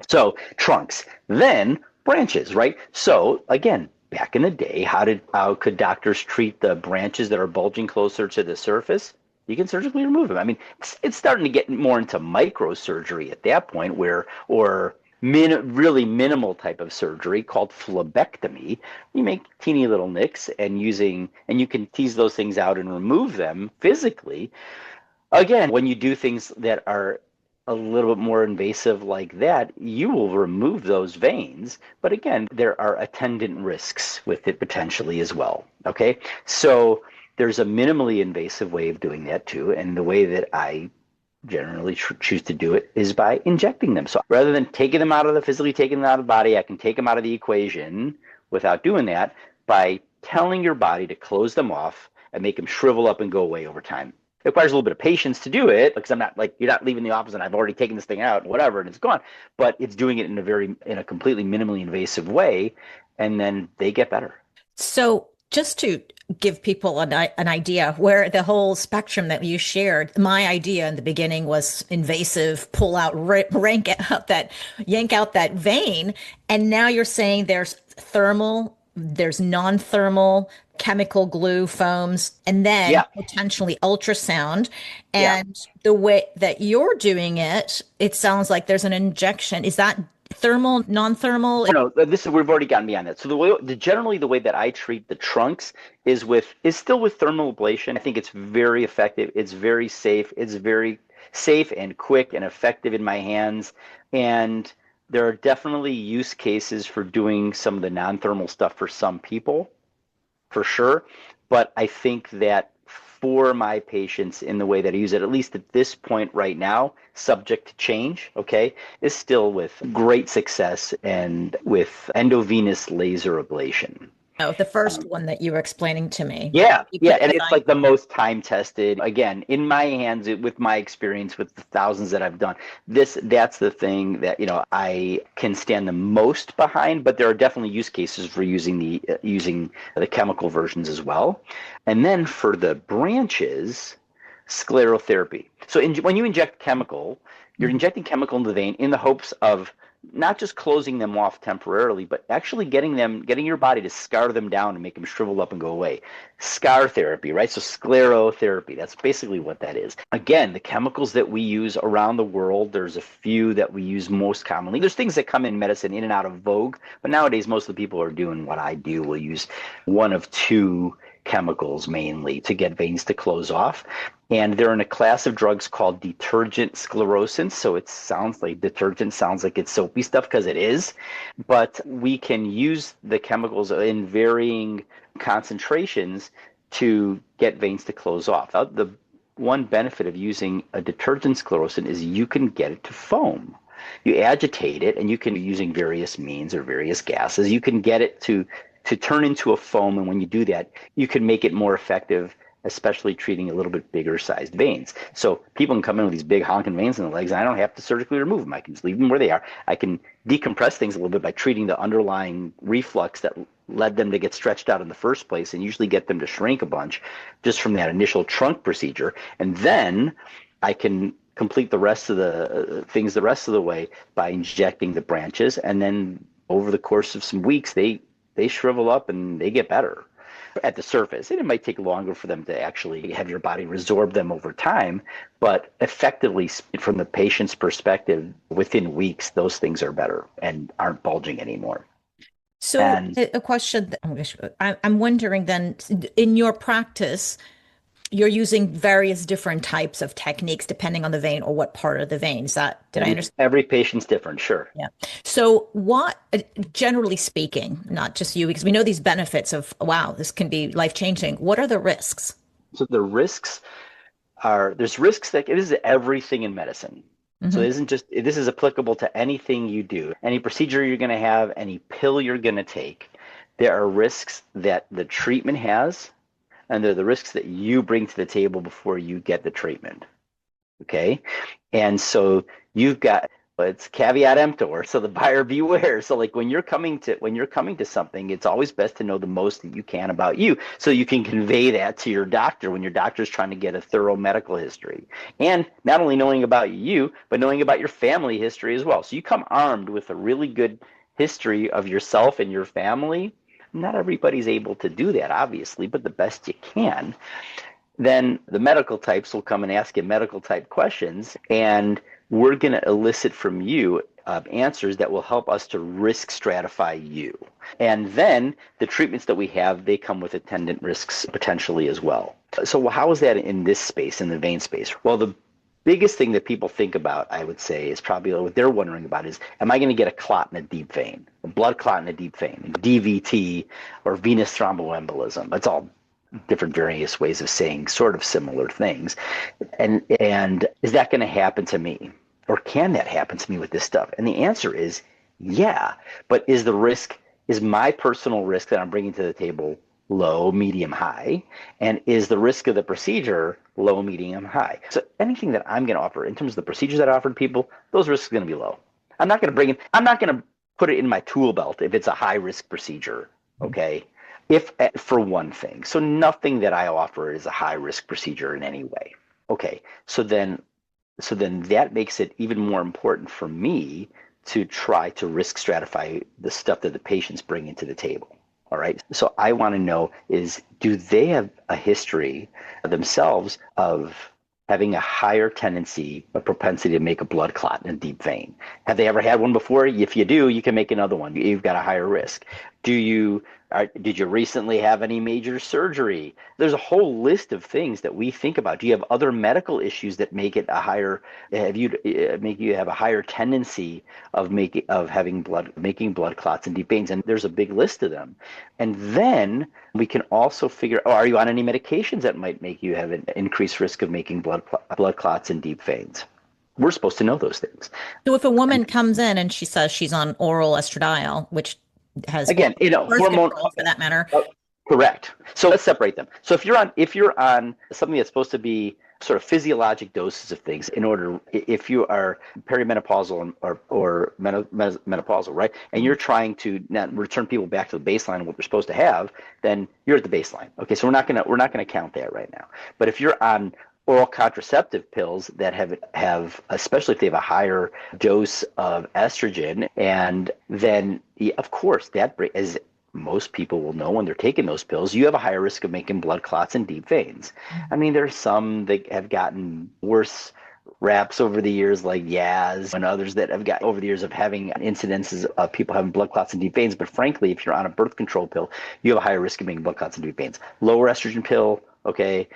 So trunks, then branches, right? So again, back in the day, how could doctors treat the branches that are bulging closer to the surface? You can surgically remove them. I mean, it's starting to get more into microsurgery at that point, or really minimal type of surgery called phlebectomy. You make teeny little nicks and you can tease those things out and remove them physically. Again, when you do things that are a little bit more invasive like that, you will remove those veins. But again, there are attendant risks with it potentially as well. Okay. So there's a minimally invasive way of doing that too. And the way that I generally choose to do it is by injecting them. So rather than physically taking them out of the body, I can take them out of the equation without doing that by telling your body to close them off and make them shrivel up and go away over time. It requires a little bit of patience to do it, because you're not leaving the office and I've already taken this thing out, whatever, and it's gone. But it's doing it in a completely minimally invasive way, and then they get better. So just to give people an idea where the whole spectrum that you shared, my idea in the beginning was invasive, pull out, yank out that vein. And now you're saying there's thermal, there's non-thermal, chemical glue foams, and then Yeah, potentially ultrasound. yeah. And the way that you're doing it, it sounds like there's an injection. Is that thermal, non-thermal? No, we've already gotten beyond that. So generally the way that I treat the trunks is still with thermal ablation. I think it's very effective. It's very safe. It's very safe and quick and effective in my hands. And there are definitely use cases for doing some of the non-thermal stuff for some people, for sure. But I think that for my patients, in the way that I use it, at least at this point right now, subject to change, okay, is still with great success and with endovenous laser ablation. Oh, the first one that you were explaining to me. Yeah, You yeah, put and the it's knife. like the most time tested. Again, in my hands, with my experience with the thousands that I've done, that's the thing that I can stand the most behind. But there are definitely use cases for using the chemical versions as well. And then for the branches, sclerotherapy. So when you inject chemical, you're injecting chemical into the vein in the hopes of not just closing them off temporarily, but actually getting your body to scar them down and make them shrivel up and go away. Scar therapy, right? So sclerotherapy, that's basically what that is. Again, the chemicals that we use around the world, there's a few that we use most commonly. There's things that come in medicine in and out of vogue, but nowadays most of the people are doing what I do. Will use one of two chemicals mainly to get veins to close off. And they're in a class of drugs called detergent sclerosants. So it sounds like detergent sounds like it's soapy stuff, because it is. But we can use the chemicals in varying concentrations to get veins to close off. The one benefit of using a detergent sclerosant is you can get it to foam. You agitate it, and you can, using various means or various gases, you can get it to turn into a foam. And when you do that, you can make it more effective, especially treating a little bit bigger sized veins. So people can come in with these big honking veins in the legs, and I don't have to surgically remove them. I can just leave them where they are. I can decompress things a little bit by treating the underlying reflux that led them to get stretched out in the first place, and usually get them to shrink a bunch just from that initial trunk procedure. And then I can complete the rest of the things the rest of the way by injecting the branches. And then over the course of some weeks, they shrivel up and they get better at the surface. And it might take longer for them to actually have your body resorb them over time, but effectively, from the patient's perspective, within weeks, those things are better and aren't bulging anymore. So And a question, oh my gosh, I'm wondering then, in your practice, you're using various different types of techniques depending on the vein or what part of the vein. Is that, did I understand? every patient's different, sure. Yeah. So what, generally speaking, not just you, because we know these benefits of, wow, this can be life-changing. What are the risks? So the risks there's risks that it is everything in medicine. So Hmm. it isn't just this is applicable to anything you do, any procedure you're going to have, any pill you're going to take. There are risks that the treatment has, and there are the risks that you bring to the table before you get the treatment. Okay. And so you've got it's caveat emptor, so the buyer beware. So like when you're coming to something, it's always best to know the most that you can about you so you can convey that to your doctor when your doctor's trying to get a thorough medical history. And not only knowing about you, but knowing about your family history as well. So you come armed with a really good history of yourself and your family. Not everybody's able to do that, obviously, but the best you can. Then the medical types will come and ask you medical type questions, and we're going to elicit from you answers that will help us to risk stratify you. And then the treatments that we have, they come with attendant risks potentially as well. So how is that in this space, in the vein space? Well, the biggest thing that people think about, I would say, is probably what they're wondering about is, am I going to get a clot in a deep vein, a blood clot in a deep vein, DVT, or venous thromboembolism? It's all different various ways of saying sort of similar things. And is that going to happen to me? Or can that happen to me with this stuff? And the answer is yeah. But is my personal risk that I'm bringing to the table low, medium, high? And is the risk of the procedure low, medium, high? So anything that I'm going to offer in terms of the procedures that I offer to people, those risks are going to be low. I'm not going to put it in my tool belt if it's a high risk procedure. Okay. If for one thing, so nothing that I offer is a high risk procedure in any way. Okay, so then that makes it even more important for me to try to risk stratify the stuff that the patients bring into the table. All right. So I want to know is, do they have a history themselves of having a higher tendency, a propensity to make a blood clot in a deep vein? Have they ever had one before? If you do, you can make another one. You've got a higher risk. Did you recently have any major surgery? There's a whole list of things that we think about. Do you have other medical issues that make it a higher make you have a higher tendency of making blood clots in deep veins? And there's a big list of them. And then we can also figure, are you on any medications that might make you have an increased risk of making blood clots in deep veins? We're supposed to know those things. So if a woman comes in and she says she's on oral estradiol, which has Again, birth hormone. control for that matter. Correct. So let's separate them. So if you're on something that's supposed to be sort of physiologic doses of things in order, if you are perimenopausal or menopausal, right, and you're trying to not return people back to the baseline of what they're supposed to have, then you're at the baseline. Okay, so we're not gonna count that right now. But if you're on oral contraceptive pills that have especially if they have a higher dose of estrogen, and then of course that as most people will know when they're taking those pills, you have a higher risk of making blood clots in deep veins. I mean, there's some that have gotten worse raps over the years, like Yaz, and others that have got over the years of having incidences of people having blood clots in deep veins. But frankly, if you're on a birth control pill, you have a higher risk of making blood clots in deep veins. Lower estrogen pill, okay,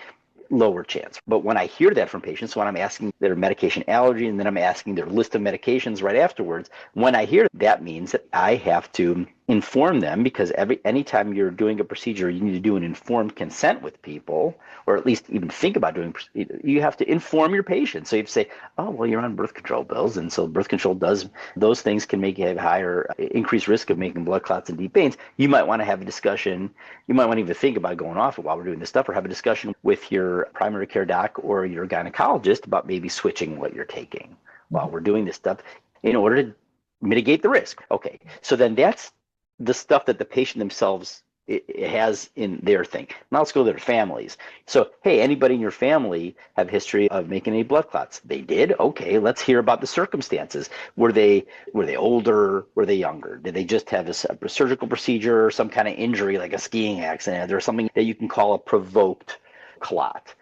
lower chance. But when I hear that from patients, when I'm asking their medication allergy and then I'm asking their list of medications right afterwards, when I hear that means that I have to inform them, because anytime you're doing a procedure, you need to do an informed consent with people, or at least even think about doing, you have to inform your patient. So you have to say, oh, well, you're on birth control pills, and so birth control does, those things can make you have higher, increased risk of making blood clots in deep veins. You might want to have a discussion, you might want to even think about going off it while we're doing this stuff, or have a discussion with your primary care doc or your gynecologist about maybe switching what you're taking while we're doing this stuff in order to mitigate the risk. Okay, so then that's the stuff that the patient themselves it has in their thing. Now let's go to their families. So, hey, anybody in your family have history of making any blood clots? They did? Okay, let's hear about the circumstances. Were they older? Were they younger? Did they just have a surgical procedure or some kind of injury like a skiing accident or something that you can call a provoked clot?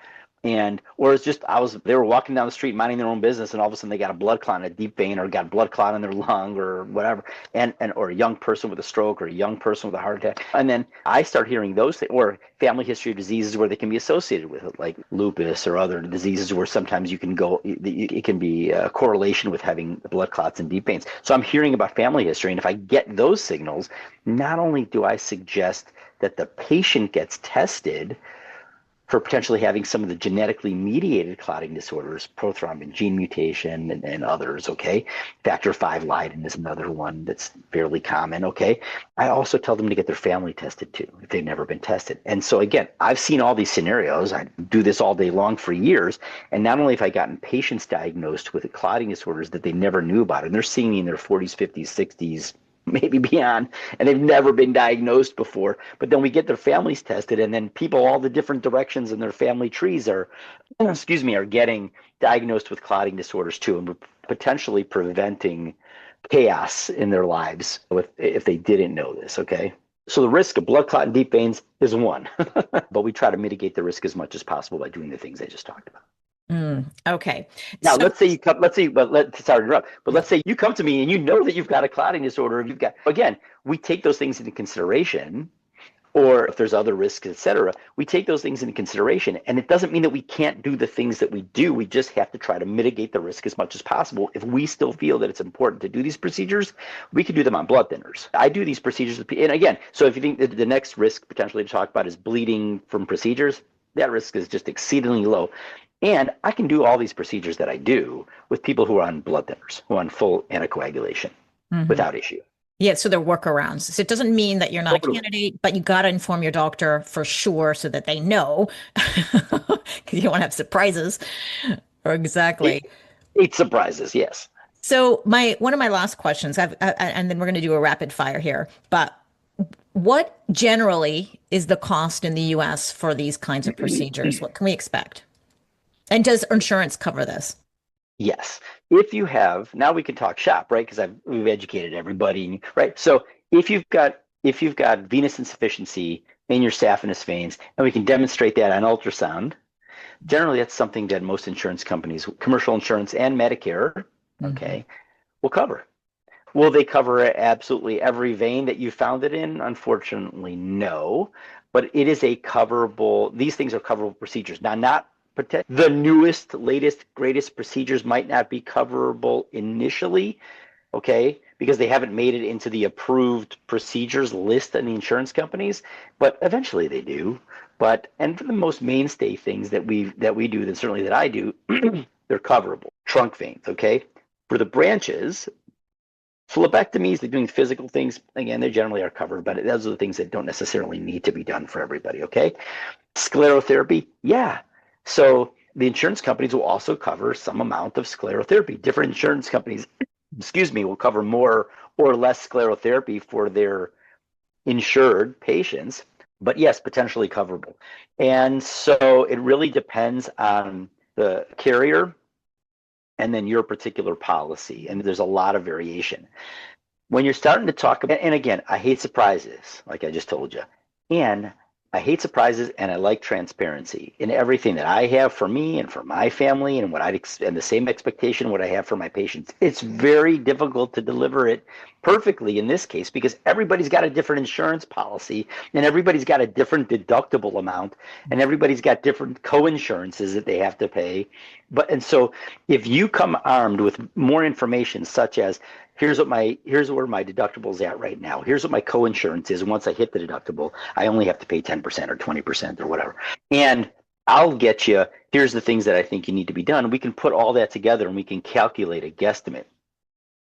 Or it's just they were walking down the street minding their own business, and all of a sudden they got a blood clot in a deep vein, or got blood clot in their lung, or whatever, or a young person with a stroke, or a young person with a heart attack. And then I start hearing those things, or family history of diseases where they can be associated with it, like lupus or other diseases where sometimes it can be a correlation with having blood clots and deep veins. So I'm hearing about family history, and if I get those signals, not only do I suggest that the patient gets tested for potentially having some of the genetically mediated clotting disorders, prothrombin gene mutation and others, okay? Factor V Leiden is another one that's fairly common, okay? I also tell them to get their family tested too, if they've never been tested. And so again, I've seen all these scenarios. I do this all day long for years. And not only have I gotten patients diagnosed with clotting disorders that they never knew about, and they're seeing me in their 40s, 50s, 60s, maybe beyond, and they've never been diagnosed before. But then we get their families tested, and then people, all the different directions in their family trees are getting diagnosed with clotting disorders too, and potentially preventing chaos in their lives if they didn't know this, okay? So the risk of blood clot and deep veins is one, but we try to mitigate the risk as much as possible by doing the things I just talked about. Okay. Now, So, let's say sorry to interrupt, but let's say you come to me and you know that you've got a clotting disorder, again, we take those things into consideration, or if there's other risks, et cetera, we take those things into consideration. And it doesn't mean that we can't do the things that we do. We just have to try to mitigate the risk as much as possible. If we still feel that it's important to do these procedures, we can do them on blood thinners. I do these procedures, and again, so if you think that the next risk potentially to talk about is bleeding from procedures, that risk is just exceedingly low. And I can do all these procedures that I do with people who are on blood thinners, who are on full anticoagulation mhm. without issue. Yeah, so they're workarounds. So it doesn't mean that you're not a Totally. candidate, but you got to inform your doctor for sure so that they know, because you don't want to have surprises. Or Eight, exactly. eight surprises, yes. So my one of my last questions, and then we're going to do a rapid fire here. But what generally is the cost in the U.S. for these kinds of procedures? What can we expect? And does insurance cover this? Yes. If you have, now we can talk shop, right? Because we've educated everybody, right? So if you've got venous insufficiency in your saphenous veins, and we can demonstrate that on ultrasound, generally that's something that most insurance companies, commercial insurance and Medicare, Mhm. okay, will cover. Will they cover absolutely every vein that you found it in? Unfortunately, no. But it is a coverable, these things are coverable procedures. Now, not the newest, latest, greatest procedures might not be coverable initially, okay, because they haven't made it into the approved procedures list in the insurance companies, but eventually they do. And for the most mainstay things that we do, that certainly that I do, they're coverable. Trunk veins, okay? For the branches, phlebectomies, they're doing physical things. Again, they generally are covered, but those are the things that don't necessarily need to be done for everybody, okay? Sclerotherapy, yeah. So the insurance companies will also cover some amount of sclerotherapy. Different insurance companies, will cover more or less sclerotherapy for their insured patients, but yes, potentially coverable. And so it really depends on the carrier and then your particular policy. And there's a lot of variation. When you're starting to talk about, and again, I hate surprises, like I just told you. And I hate surprises and I like transparency in everything that I have for me and for my family, and and the same expectation what I have for my patients. It's very difficult to deliver it perfectly in this case because everybody's got a different insurance policy and everybody's got a different deductible amount and everybody's got different co-insurances that they have to pay. And so if you come armed with more information such as here's where my deductible's at right now. Here's what my co-insurance is. And once I hit the deductible, I only have to pay 10% or 20% or whatever. And I'll get you, here's the things that I think you need to be done. We can put all that together and we can calculate a guesstimate.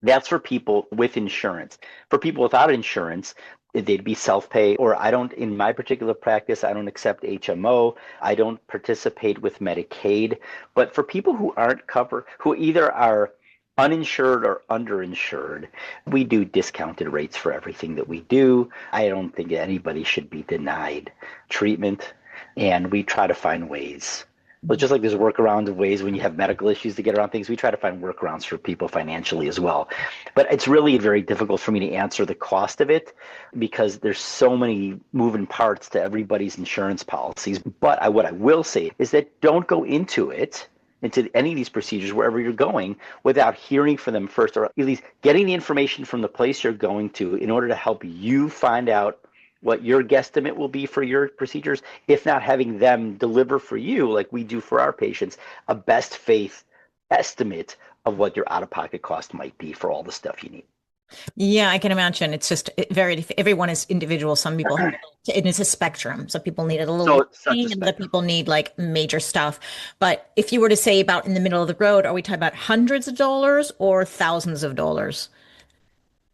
That's for people with insurance. For people without insurance, they'd be self-pay, or in my particular practice, I don't accept HMO. I don't participate with Medicaid. But for people who aren't covered, who either are uninsured or underinsured, we do discounted rates for everything that we do. I don't think anybody should be denied treatment, and we try to find ways But just like there's workarounds of ways when you have medical issues to get around things, we try to find workarounds for people financially as well. But it's really very difficult for me to answer the cost of it because there's so many moving parts to everybody's insurance policies. But what I will say is that don't go into any of these procedures, wherever you're going, without hearing from them first, or at least getting the information from the place you're going to in order to help you find out what your guesstimate will be for your procedures, if not having them deliver for you, like we do for our patients, a best faith estimate of what your out-of-pocket cost might be for all the stuff you need. Yeah, I can imagine. It's just very, everyone is individual. Some people, it is a spectrum. Some people need it a little So bit, it's such a and other spectrum. people need like major stuff. But if you were to say about in the middle of the road, are we talking about hundreds of dollars or thousands of dollars?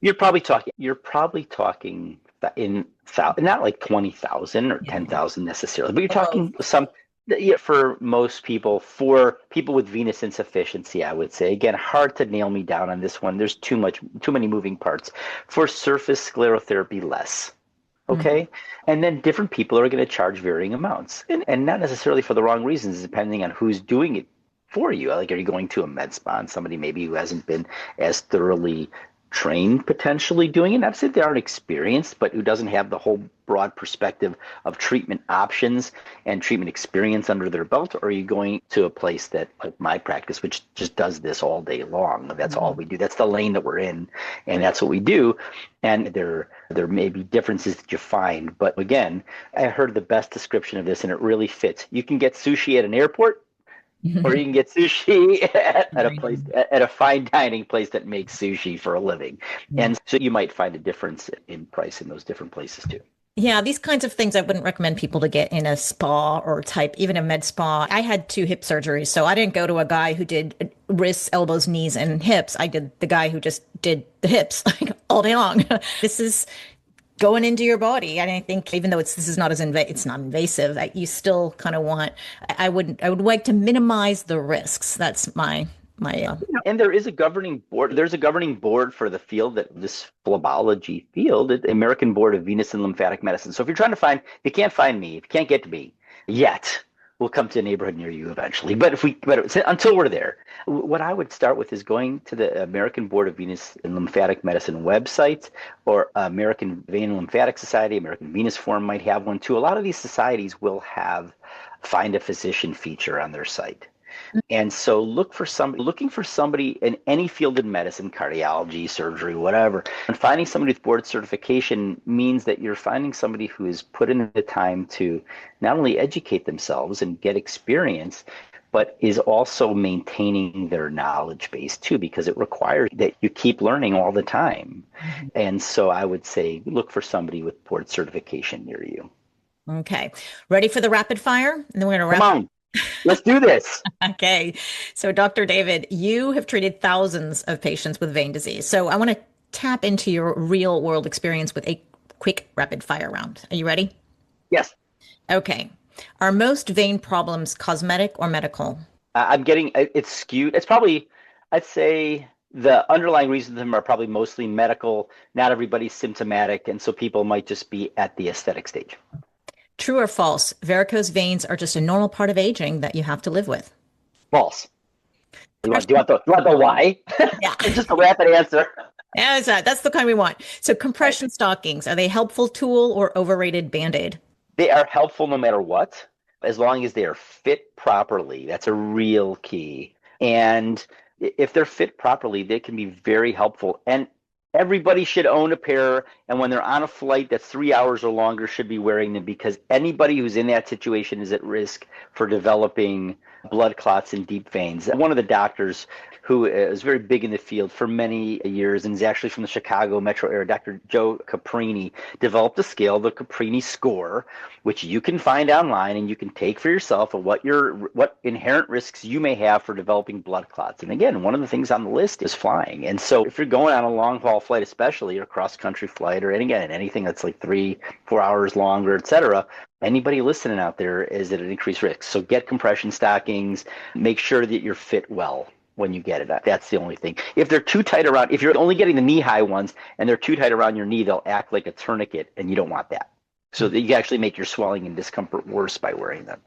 You're probably talking in not like 20,000 or Yeah. 10,000 necessarily, but you're For both. talking some, yeah, for most people, for people with venous insufficiency, I would say. Again, hard to nail me down on this one. There's too many moving parts. For surface sclerotherapy, less. Mhm. Okay. And then different people are going to charge varying amounts, and not necessarily for the wrong reasons, depending on who's doing it for you. Like, are you going to a med spa and somebody maybe who hasn't been as thoroughly trained potentially doing it? Not to say they aren't experienced, but who doesn't have the whole broad perspective of treatment options and treatment experience under their belt? Or are you going to a place that, like my practice, which just does this all day long? That's all Mhm. we do. That's the lane that we're in, and that's what we do. And there may be differences that you find, but again, I heard the best description of this, and it really fits. You can get sushi at an airport, or you can get sushi at a place, at a fine dining place that makes sushi for a living. Yeah. And so you might find a difference in price in those different places too. Yeah, these kinds of things I wouldn't recommend people to get in a spa or type, even a med spa. I had two hip surgeries, so I didn't go to a guy who did wrists, elbows, knees, and hips. I did the guy who just did the hips like all day long. This is going into your body, and I think even though this is not it's not invasive, you still kind of want. I would like to minimize the risks. That's my. And there is a governing board. There's a governing board for the field, that this phlebology field, the American Board of Venous and Lymphatic Medicine. So if you're trying to find, if you can't find me, if you can't get to me yet, we'll come to a neighborhood near you eventually. But until we're there, what I would start with is going to the American Board of Venous and Lymphatic Medicine website, or American Vein and Lymphatic Society. American Venous Forum might have one too. A lot of these societies will have find a physician feature on their site. And so looking for somebody in any field in medicine, cardiology, surgery, whatever, and finding somebody with board certification means that you're finding somebody who has put in the time to not only educate themselves and get experience, but is also maintaining their knowledge base too, because it requires that you keep learning all the time. And so I would say look for somebody with board certification near you. Okay, ready for the rapid fire? And then we're gonna Come wrap. on, let's do this. Okay. So, Dr. David, you have treated thousands of patients with vein disease. So, I want to tap into your real world experience with a quick rapid fire round. Are you ready? Yes. Okay. Are most vein problems cosmetic or medical? I'm getting it's skewed. It's probably, I'd say the underlying reasons of them are probably mostly medical. Not everybody's symptomatic, and so people might just be at the aesthetic stage. True or false? Varicose veins are just a normal part of aging that you have to live with. False. Compression- Do you want the why? Yeah. It's just a rapid answer. Yeah, that's the kind we want. So, Right. compression stockings, are they a helpful tool or overrated band-aid? They are helpful no matter what, as long as they are fit properly. That's a real key. And if they're fit properly, they can be very helpful. And everybody should own a pair. And when they're on a flight that's 3 hours or longer, should be wearing them, because anybody who's in that situation is at risk for developing blood clots and deep veins. One of the doctors who is very big in the field for many years and is actually from the Chicago metro area, Dr. Joe Caprini, developed a scale, the Caprini score, which you can find online and you can take for yourself of what inherent risks you may have for developing blood clots. And again, one of the things on the list is flying. And so if you're going on a long haul flight, especially a cross country flight, or anything that's like 3-4 hours longer, et cetera, anybody listening out there is at an increased risk. So get compression stockings, make sure that you're fit well when you get it. That's the only thing. If they're too tight around, if you're only getting the knee high ones and they're too tight around your knee, they'll act like a tourniquet, and you don't want that. so that you can actually make your swelling and discomfort worse by wearing them.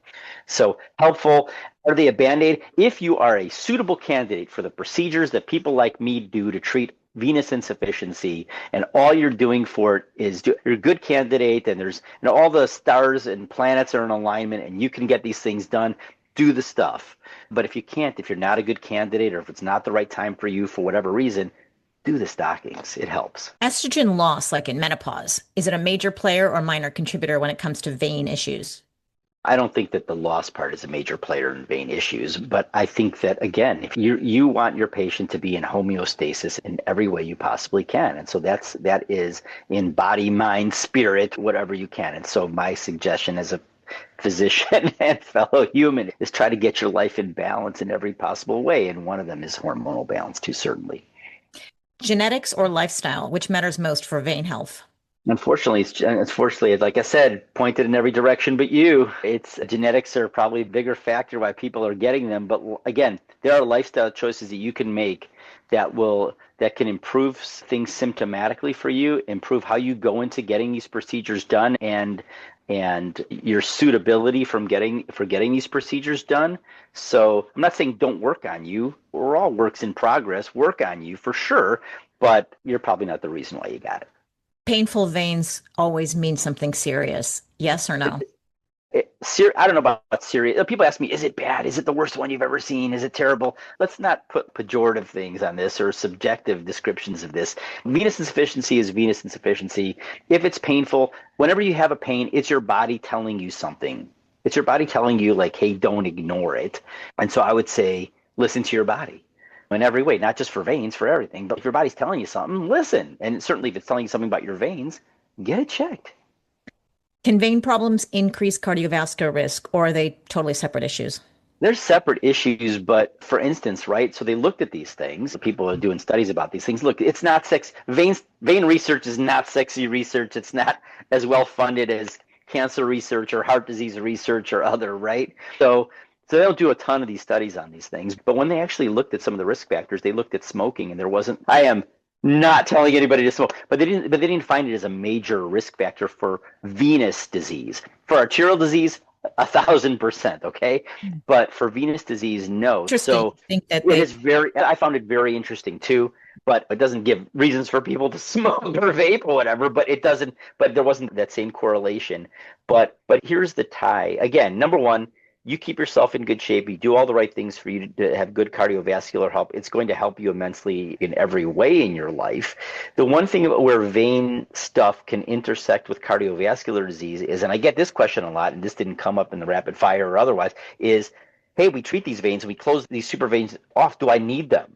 So helpful. Are they a Band-Aid? If you are a suitable candidate for the procedures that people like me do to treat venous insufficiency, and all you're doing for it is you're a good candidate, and there's all the stars and planets are in alignment, and you can get these things done, do the stuff. But if you can't, if you're not a good candidate, or if it's not the right time for you for whatever reason, do the stockings. It helps. Estrogen loss, like in menopause, is it a major player or minor contributor when it comes to vein issues? I don't think that the loss part is a major player in vein issues, but I think that, again, if you want your patient to be in homeostasis in every way you possibly can, and so that is in body, mind, spirit, whatever you can. And so my suggestion as a physician and fellow human is try to get your life in balance in every possible way, and one of them is hormonal balance too, certainly. Genetics or lifestyle, which matters most for vein health? Unfortunately, like I said, pointed in every direction but you. It's genetics are probably a bigger factor why people are getting them. But again, there are lifestyle choices that you can make that can improve things symptomatically for you, improve how you go into getting these procedures done, and your suitability for getting these procedures done. So I'm not saying don't work on you. We're all works in progress. Work on you for sure, but you're probably not the reason why you got it. Painful veins always mean something serious. Yes or no? I don't know about serious. People ask me, is it bad? Is it the worst one you've ever seen? Is it terrible? Let's not put pejorative things on this or subjective descriptions of this. Venous insufficiency is venous insufficiency. If it's painful, whenever you have a pain, it's your body telling you something. It's your body telling you, like, hey, don't ignore it. And so I would say, listen to your body in every way, not just for veins, for everything. But if your body's telling you something, listen. And certainly if it's telling you something about your veins, get it checked. Can vein problems increase cardiovascular risk, or are they totally separate issues? They're separate issues, but for instance, right? So they looked at these things. People are doing studies about these things. Look, it's not sex. Vein research is not sexy research. It's not as well funded as cancer research or heart disease research or other, right? So they'll do a ton of these studies on these things. But when they actually looked at some of the risk factors, they looked at smoking, and there wasn't. I am not telling anybody to smoke, but they didn't find it as a major risk factor for venous disease. For arterial disease, 1,000%, okay? But for venous disease, no. Interesting. So Think that it is I found it very interesting too, but it doesn't give reasons for people to smoke or vape or whatever, but there wasn't that same correlation. But here's the tie. Again, number one, you keep yourself in good shape, you do all the right things for you to have good cardiovascular health. It's going to help you immensely in every way in your life. The one thing where vein stuff can intersect with cardiovascular disease is, and I get this question a lot, and this didn't come up in the rapid fire or otherwise, is, hey, we treat these veins and we close these super veins off. Do I need them?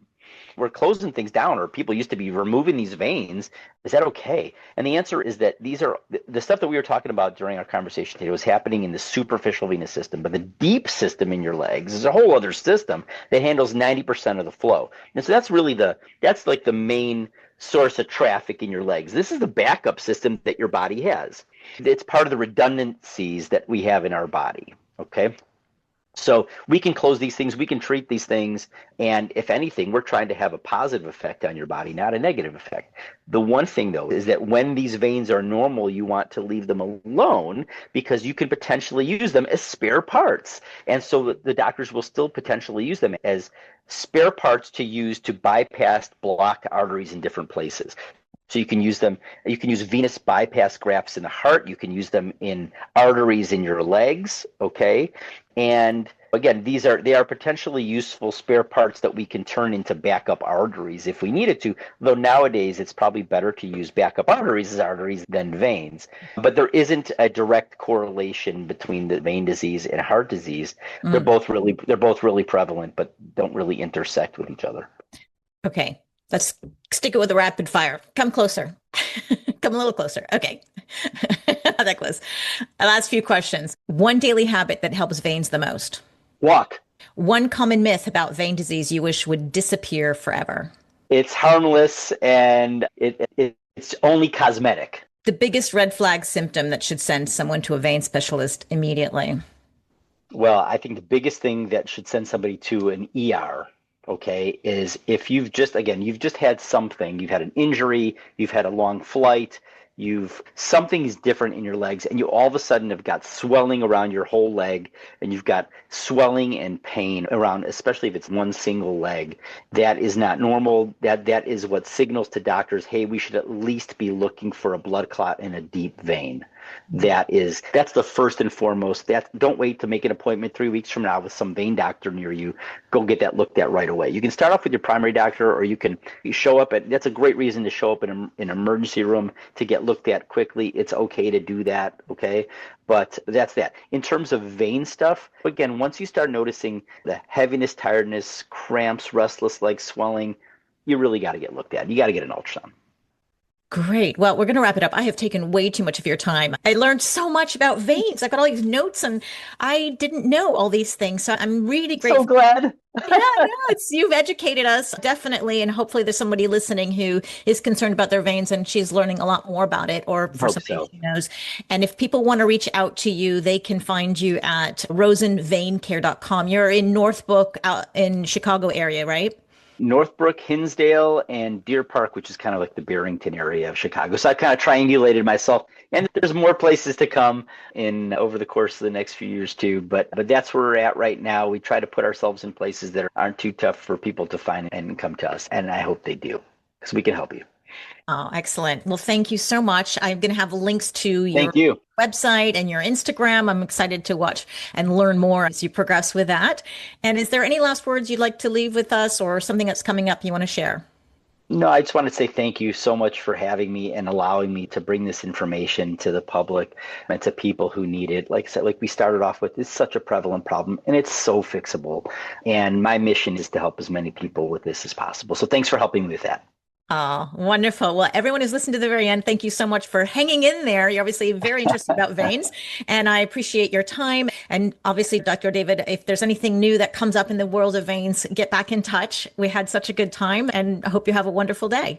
We're closing things down, or people used to be removing these veins. Is that okay? And the answer is that these are the stuff that we were talking about during our conversation today was happening in the superficial venous system, but the deep system in your legs is a whole other system that handles 90% of the flow. And so that's like the main source of traffic in your legs. This is the backup system that your body has. It's part of the redundancies that we have in our body. Okay. So we can close these things, we can treat these things, and if anything, we're trying to have a positive effect on your body, not a negative effect. The one thing, though, is that when these veins are normal, you want to leave them alone because you can potentially use them as spare parts. And so the doctors will still potentially use them as spare parts to use to bypass blocked arteries in different places. So you can use venous bypass grafts in the heart. You can use them in arteries in your legs, okay? And again, they are potentially useful spare parts that we can turn into backup arteries if we needed to, though nowadays it's probably better to use backup arteries as arteries than veins. But there isn't a direct correlation between the vein disease and heart disease. They're both really prevalent, but don't really intersect with each other. Okay. Let's stick it with a rapid fire. Come closer. Come a little closer. Okay. Not that close. Last few questions. One daily habit that helps veins the most. Walk. One common myth about vein disease you wish would disappear forever. It's harmless and it's only cosmetic. The biggest red flag symptom that should send someone to a vein specialist immediately. Well, I think the biggest thing that should send somebody to an ER, okay, is if you've just had something, you've had an injury, you've had a long flight, something's different in your legs, and you all of a sudden have got swelling around your whole leg, and you've got swelling and pain around, especially if it's one single leg. That is not normal. That is what signals to doctors, hey, we should at least be looking for a blood clot in a deep vein. That's the first and foremost. That don't wait to make an appointment 3 weeks from now with some vein doctor near you. Go get that looked at right away. You can start off with your primary doctor, or you show up at. That's a great reason to show up in an emergency room to get looked at quickly. It's okay to do that. Okay, but that's that. In terms of vein stuff, again, once you start noticing the heaviness, tiredness, cramps, restless leg swelling, you really got to get looked at. You got to get an ultrasound. Great. Well, we're going to wrap it up. I have taken way too much of your time. I learned so much about veins. I got all these notes and I didn't know all these things. So I'm really So grateful. glad. Yeah, no, you've educated us definitely. And hopefully there's somebody listening who is concerned about their veins and she's learning a lot more about it, or for Hope somebody so. she knows. And if people want to reach out to you, they can find you at rosenveincare.com. You're in Northbrook out in Chicago area, right? Northbrook, Hinsdale, and Deer Park, which is kind of like the Barrington area of Chicago. So I kind of triangulated myself, and there's more places to come in over the course of the next few years too. But that's where we're at right now. We try to put ourselves in places that aren't too tough for people to find and come to us, and I hope they do, because we can help you. Oh, excellent. Well, thank you so much. I'm going to have links to your Thank you. website and your Instagram. I'm excited to watch and learn more as you progress with that. And is there any last words you'd like to leave with us, or something that's coming up you want to share? No, I just want to say thank you so much for having me and allowing me to bring this information to the public and to people who need it. Like I said, like we started off with, it's such a prevalent problem and it's so fixable. And my mission is to help as many people with this as possible. So thanks for helping me with that. Oh, wonderful. Well, everyone who's listened to the very end, thank you so much for hanging in there. You're obviously very interested about veins, and I appreciate your time. And obviously, Dr. David, if there's anything new that comes up in the world of veins, get back in touch. We had such a good time, and I hope you have a wonderful day.